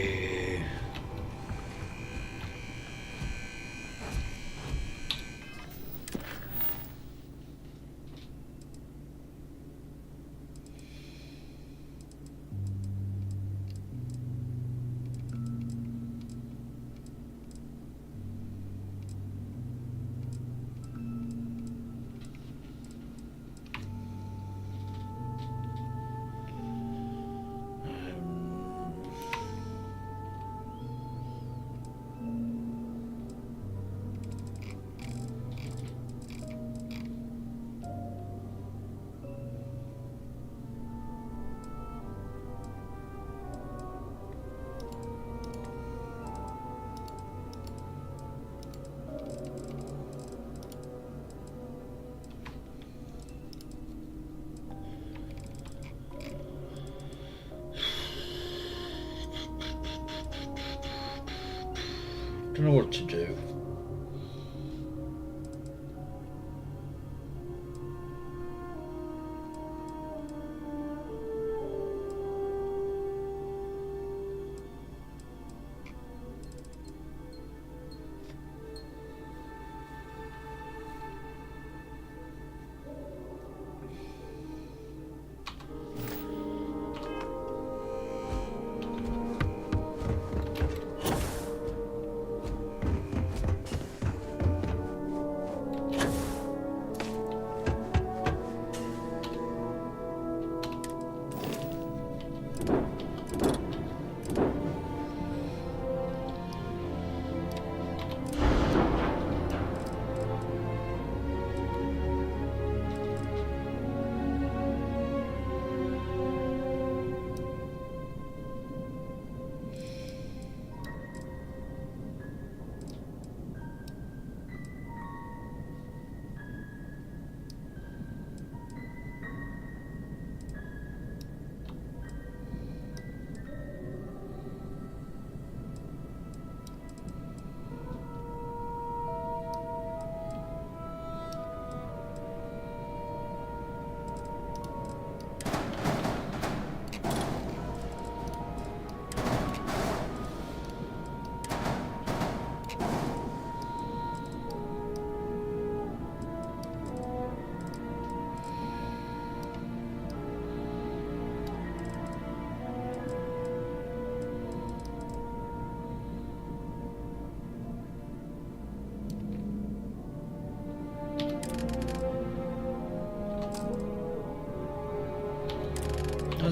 Don't know what to do.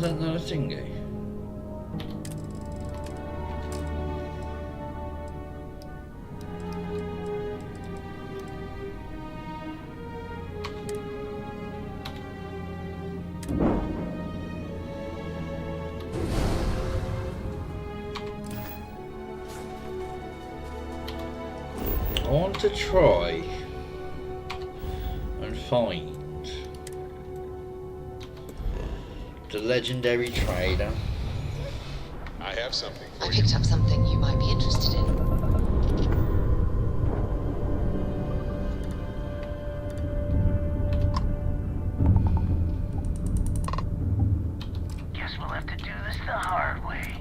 that not a thingy? I want to try and find the legendary trader. I have something for I you. picked up something you might be interested in. Guess we'll have to do this the hard way.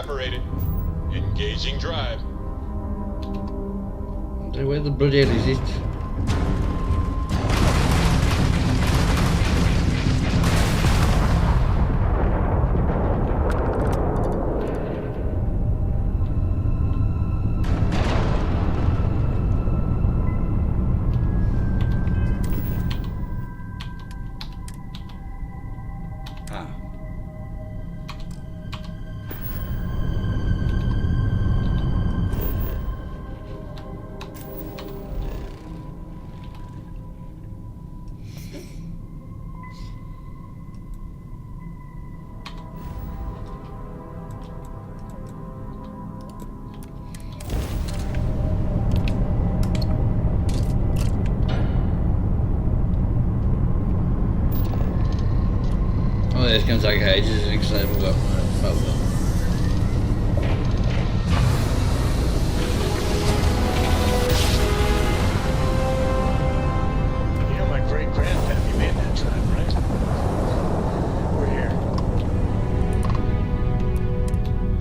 separated. Engaging drive. Where the bloody hell is it? It's going to take ages and it's never got well done. You know my great-grandpappy made that time, right? We're here.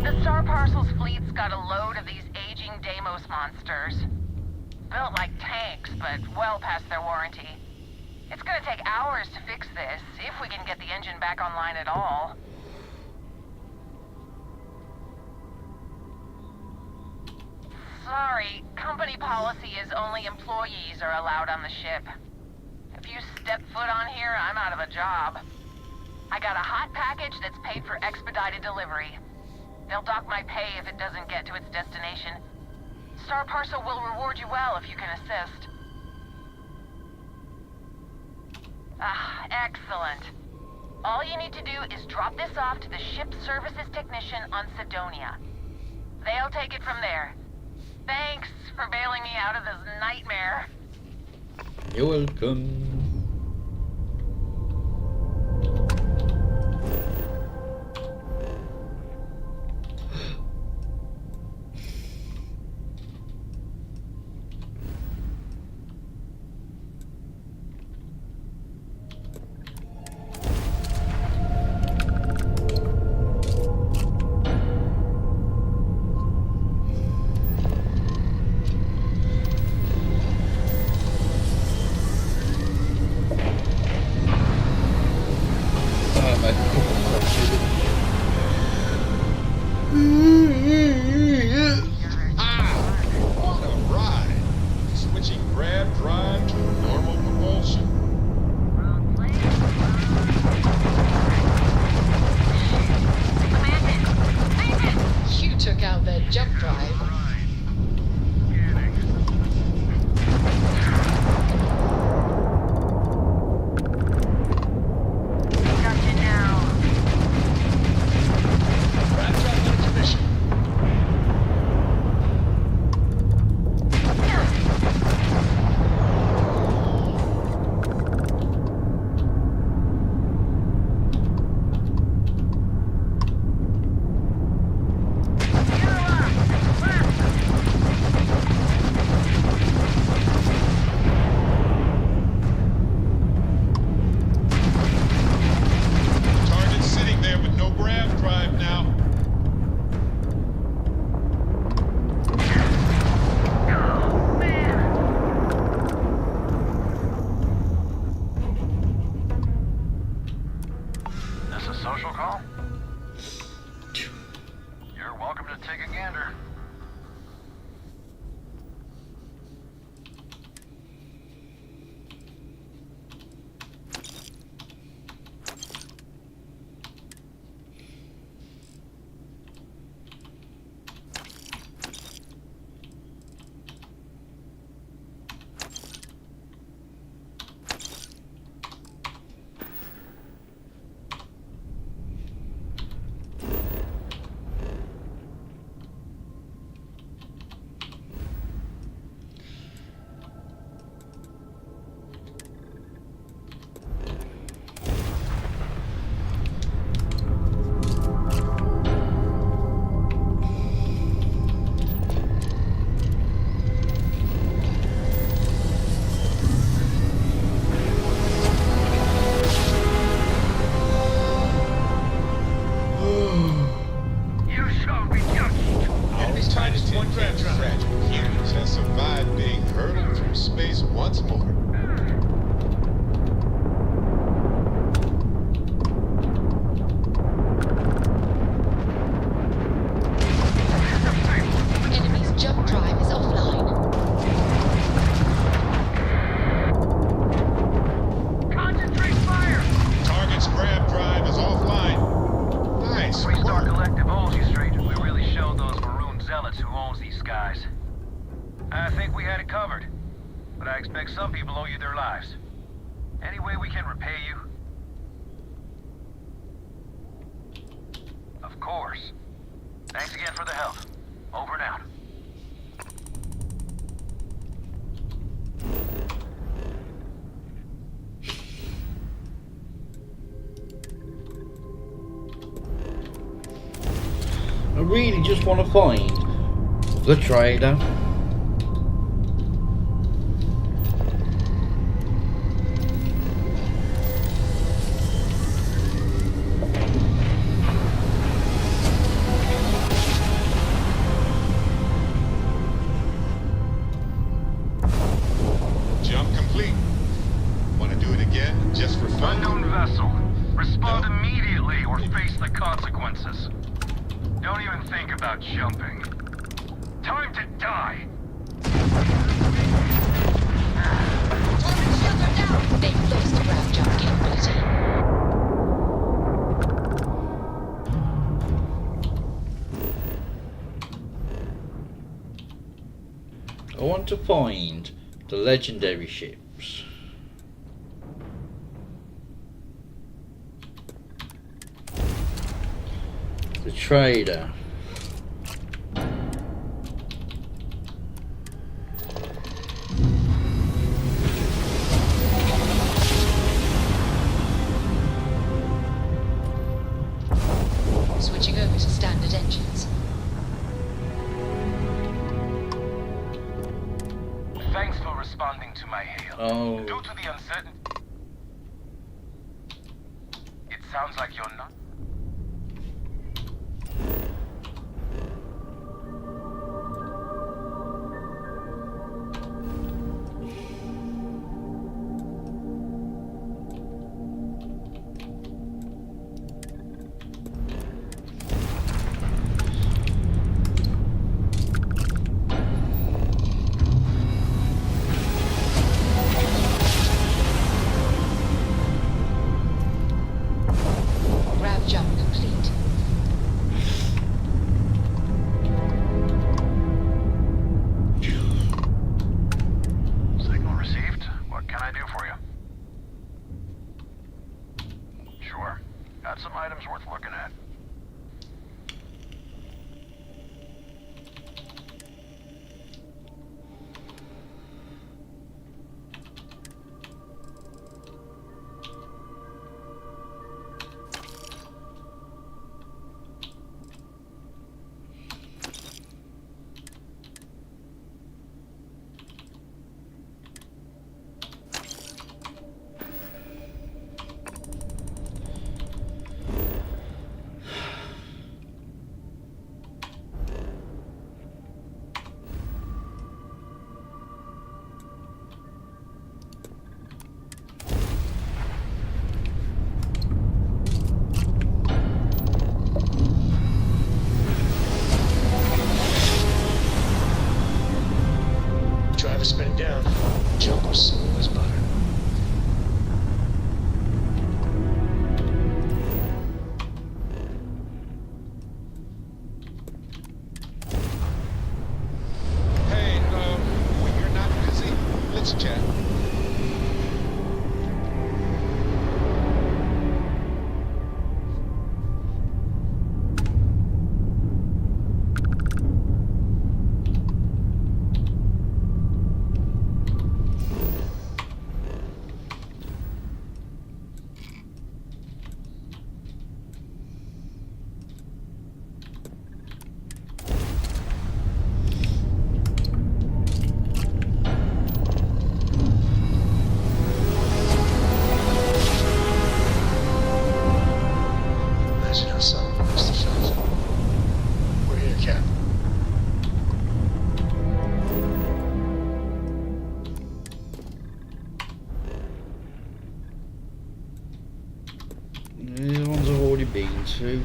The Star Parcels fleet's got a load of these aging Deimos monsters. Built like tanks, but well past their warranty. It's gonna take hours to fix this, if we can get the engine back online at all. Sorry, company policy is only employees are allowed on the ship. If you step foot on here, I'm out of a job. I got a hot package that's paid for expedited delivery. They'll dock my pay if it doesn't get to its destination. Star Parcel will reward you well if you can assist. Ah, excellent. All you need to do is drop this off to the ship services technician on Sidonia. They'll take it from there. Thanks for bailing me out of this nightmare. You're welcome. Fragile Hughes has survived being hurled through space once more. Enemy's jump drive is offline. Concentrate fire! Target's grab drive is offline. Nice Restart work. Collective Olsey Street. We really showed those maroon zealots who owns these skies. I think we had it covered. But I expect some people owe you their lives. Any way we can repay you? Of course. Thanks again for the help. Over and out. I really just want to find the trader. Jump complete. Want to do it again, just for fun? Unknown vessel. Respond immediately or face the consequences. Don't even think about jumping. Time to die! They've lost the ground jump capability. I want to find the legendary ships. The trader. Switching over to standard engines. Thanks for responding to my hail. Oh. Due to the uncertain... It sounds like you're not... Grav jump complete. Signal received. What can I do for you? Sure. Got some items worth looking at. Driver spin down. Jump was smooth as butter. Hey, when you're not busy, let's chat. through.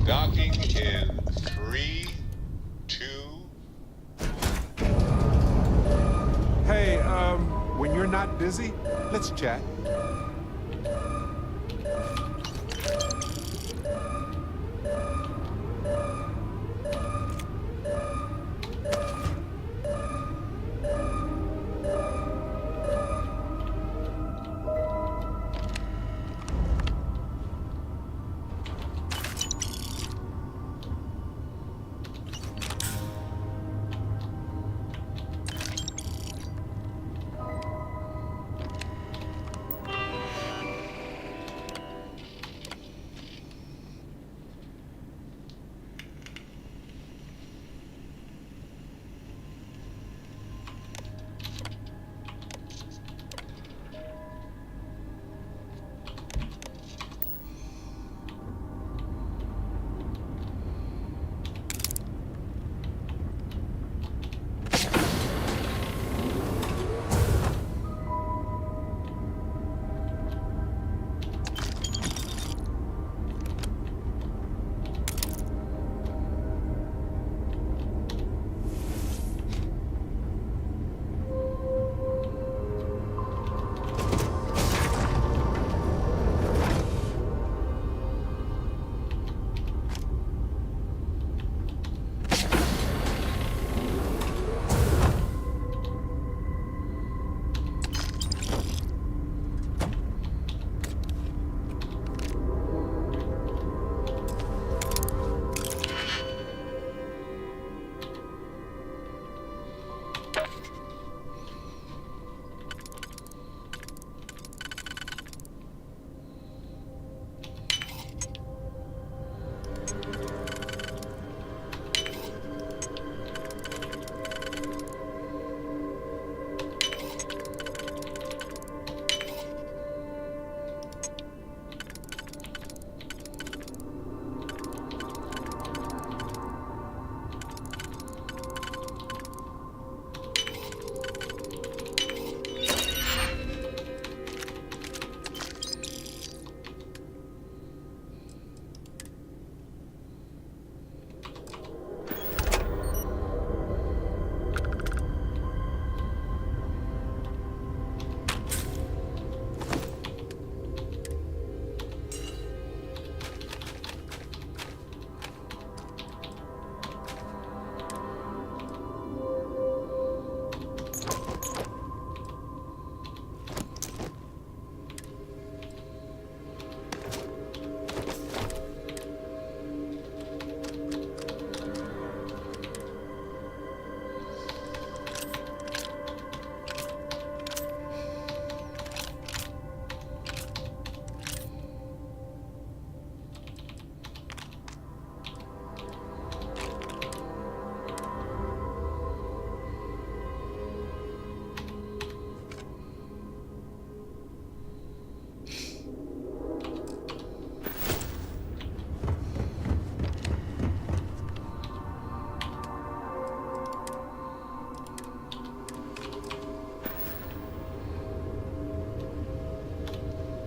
Docking in 3, 2... Hey, when you're not busy, let's chat.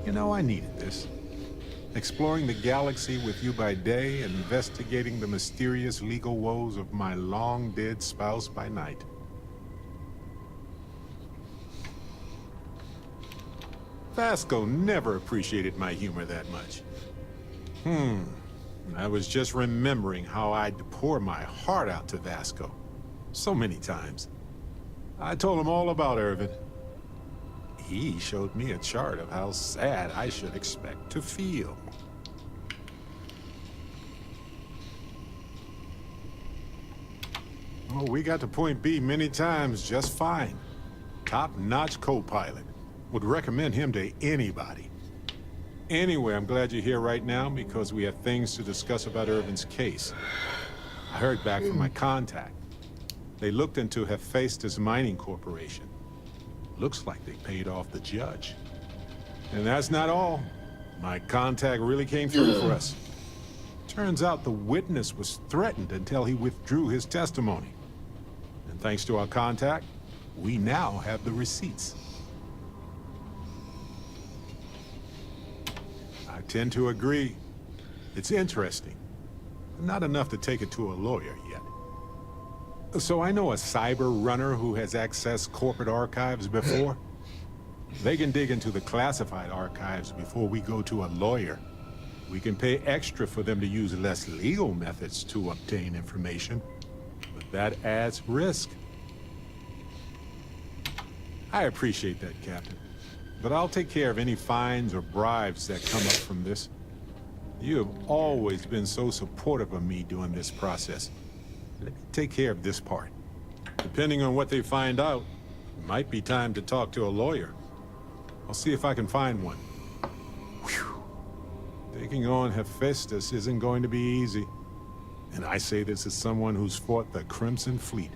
You know, I needed this. Exploring the galaxy with you by day and investigating the mysterious legal woes of my long-dead spouse by night. Vasco never appreciated my humor that much. I was just remembering how I'd pour my heart out to Vasco. So many times. I told him all about Irvin. He showed me a chart of how sad I should expect to feel. Oh, we got to point B many times just fine. Top-notch co-pilot. Would recommend him to anybody. Anyway, I'm glad you're here right now because we have things to discuss about Irvin's case. I heard back from my contact. They looked into Hephaestus Mining Corporation. Looks like they paid off the judge. And that's not all. My contact really came through for us. Turns out the witness was threatened until he withdrew his testimony. And thanks to our contact, we now have the receipts. I tend to agree. It's interesting, but not enough to take it to a lawyer yet. So I know a cyber runner who has accessed corporate archives before. They can dig into the classified archives before we go to a lawyer. We can pay extra for them to use less legal methods to obtain information, but that adds risk. I appreciate that, Captain, but I'll take care of any fines or bribes that come up from this. You have always been so supportive of me during this process. Let me take care of this part. Depending on what they find out, it might be time to talk to a lawyer. I'll see if I can find one. Whew. Taking on Hephaestus isn't going to be easy. And I say this as someone who's fought the Crimson Fleet.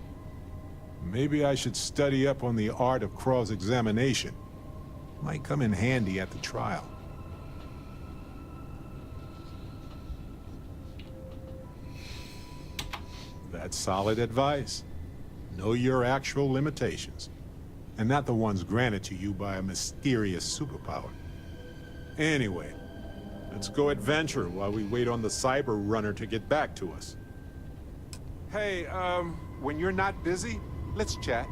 Maybe I should study up on the art of cross-examination. Might come in handy at the trial. That's solid advice. Know your actual limitations, and not the ones granted to you by a mysterious superpower. Anyway, let's go adventure while we wait on the cyber runner to get back to us. Hey, when you're not busy, let's chat.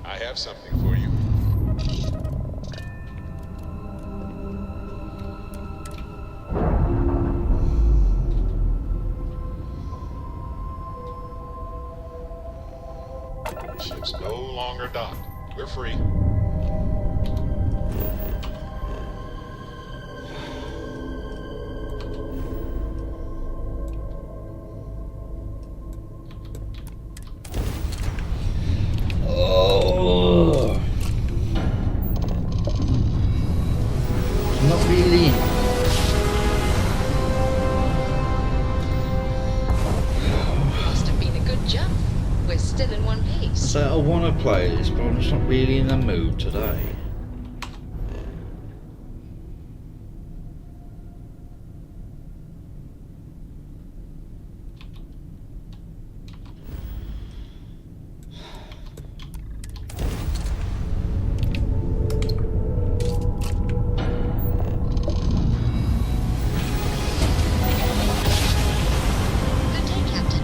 I have something for you. Ship's no longer docked. We're free. Oh, not really. Must have been a good jump. We're still in one piece. So I want to play this, but I'm just not really in the mood today. Good day, Captain.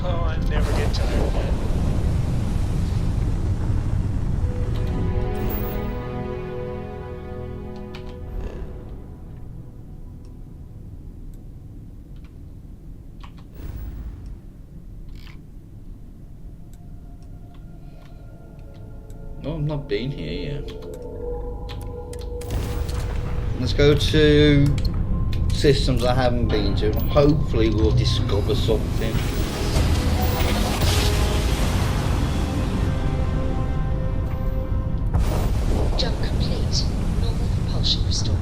Oh, I never get tired, man. No, I've not been here yet. Let's go to systems I haven't been to, and hopefully we'll discover something. Jump complete. Normal propulsion restored.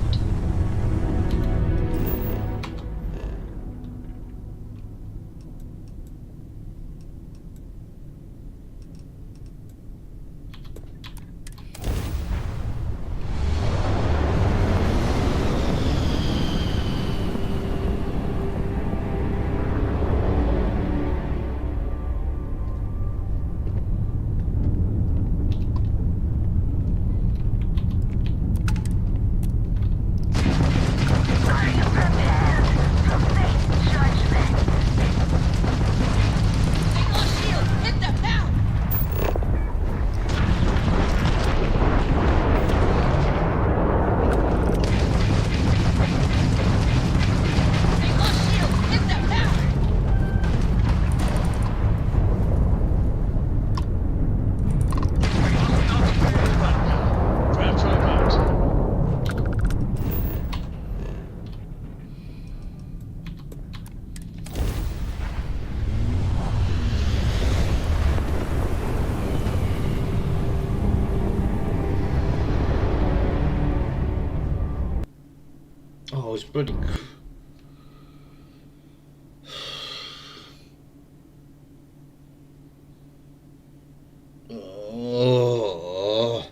Oh, it's bloody. Oh.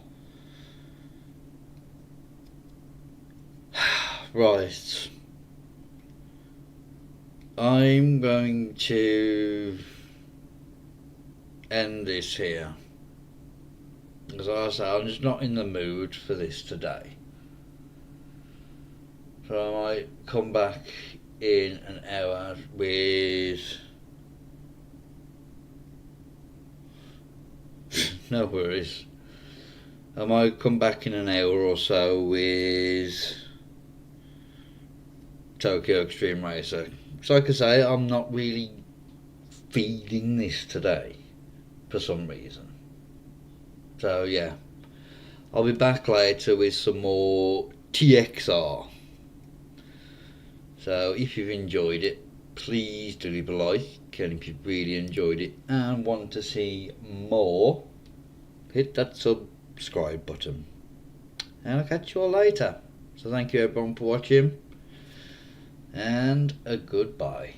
Right. I'm going to end this here. As I say, I'm just not in the mood for this today. So I might come back in an hour with... no worries. I might come back in an hour or so with Tokyo Extreme Racer. So like I say, I'm not really feeling this today for some reason. So yeah, I'll be back later with some more TXR. So if you've enjoyed it, please do leave a like, and if you've really enjoyed it and want to see more, hit that subscribe button. And I'll catch you all later. So thank you everyone for watching, and a goodbye.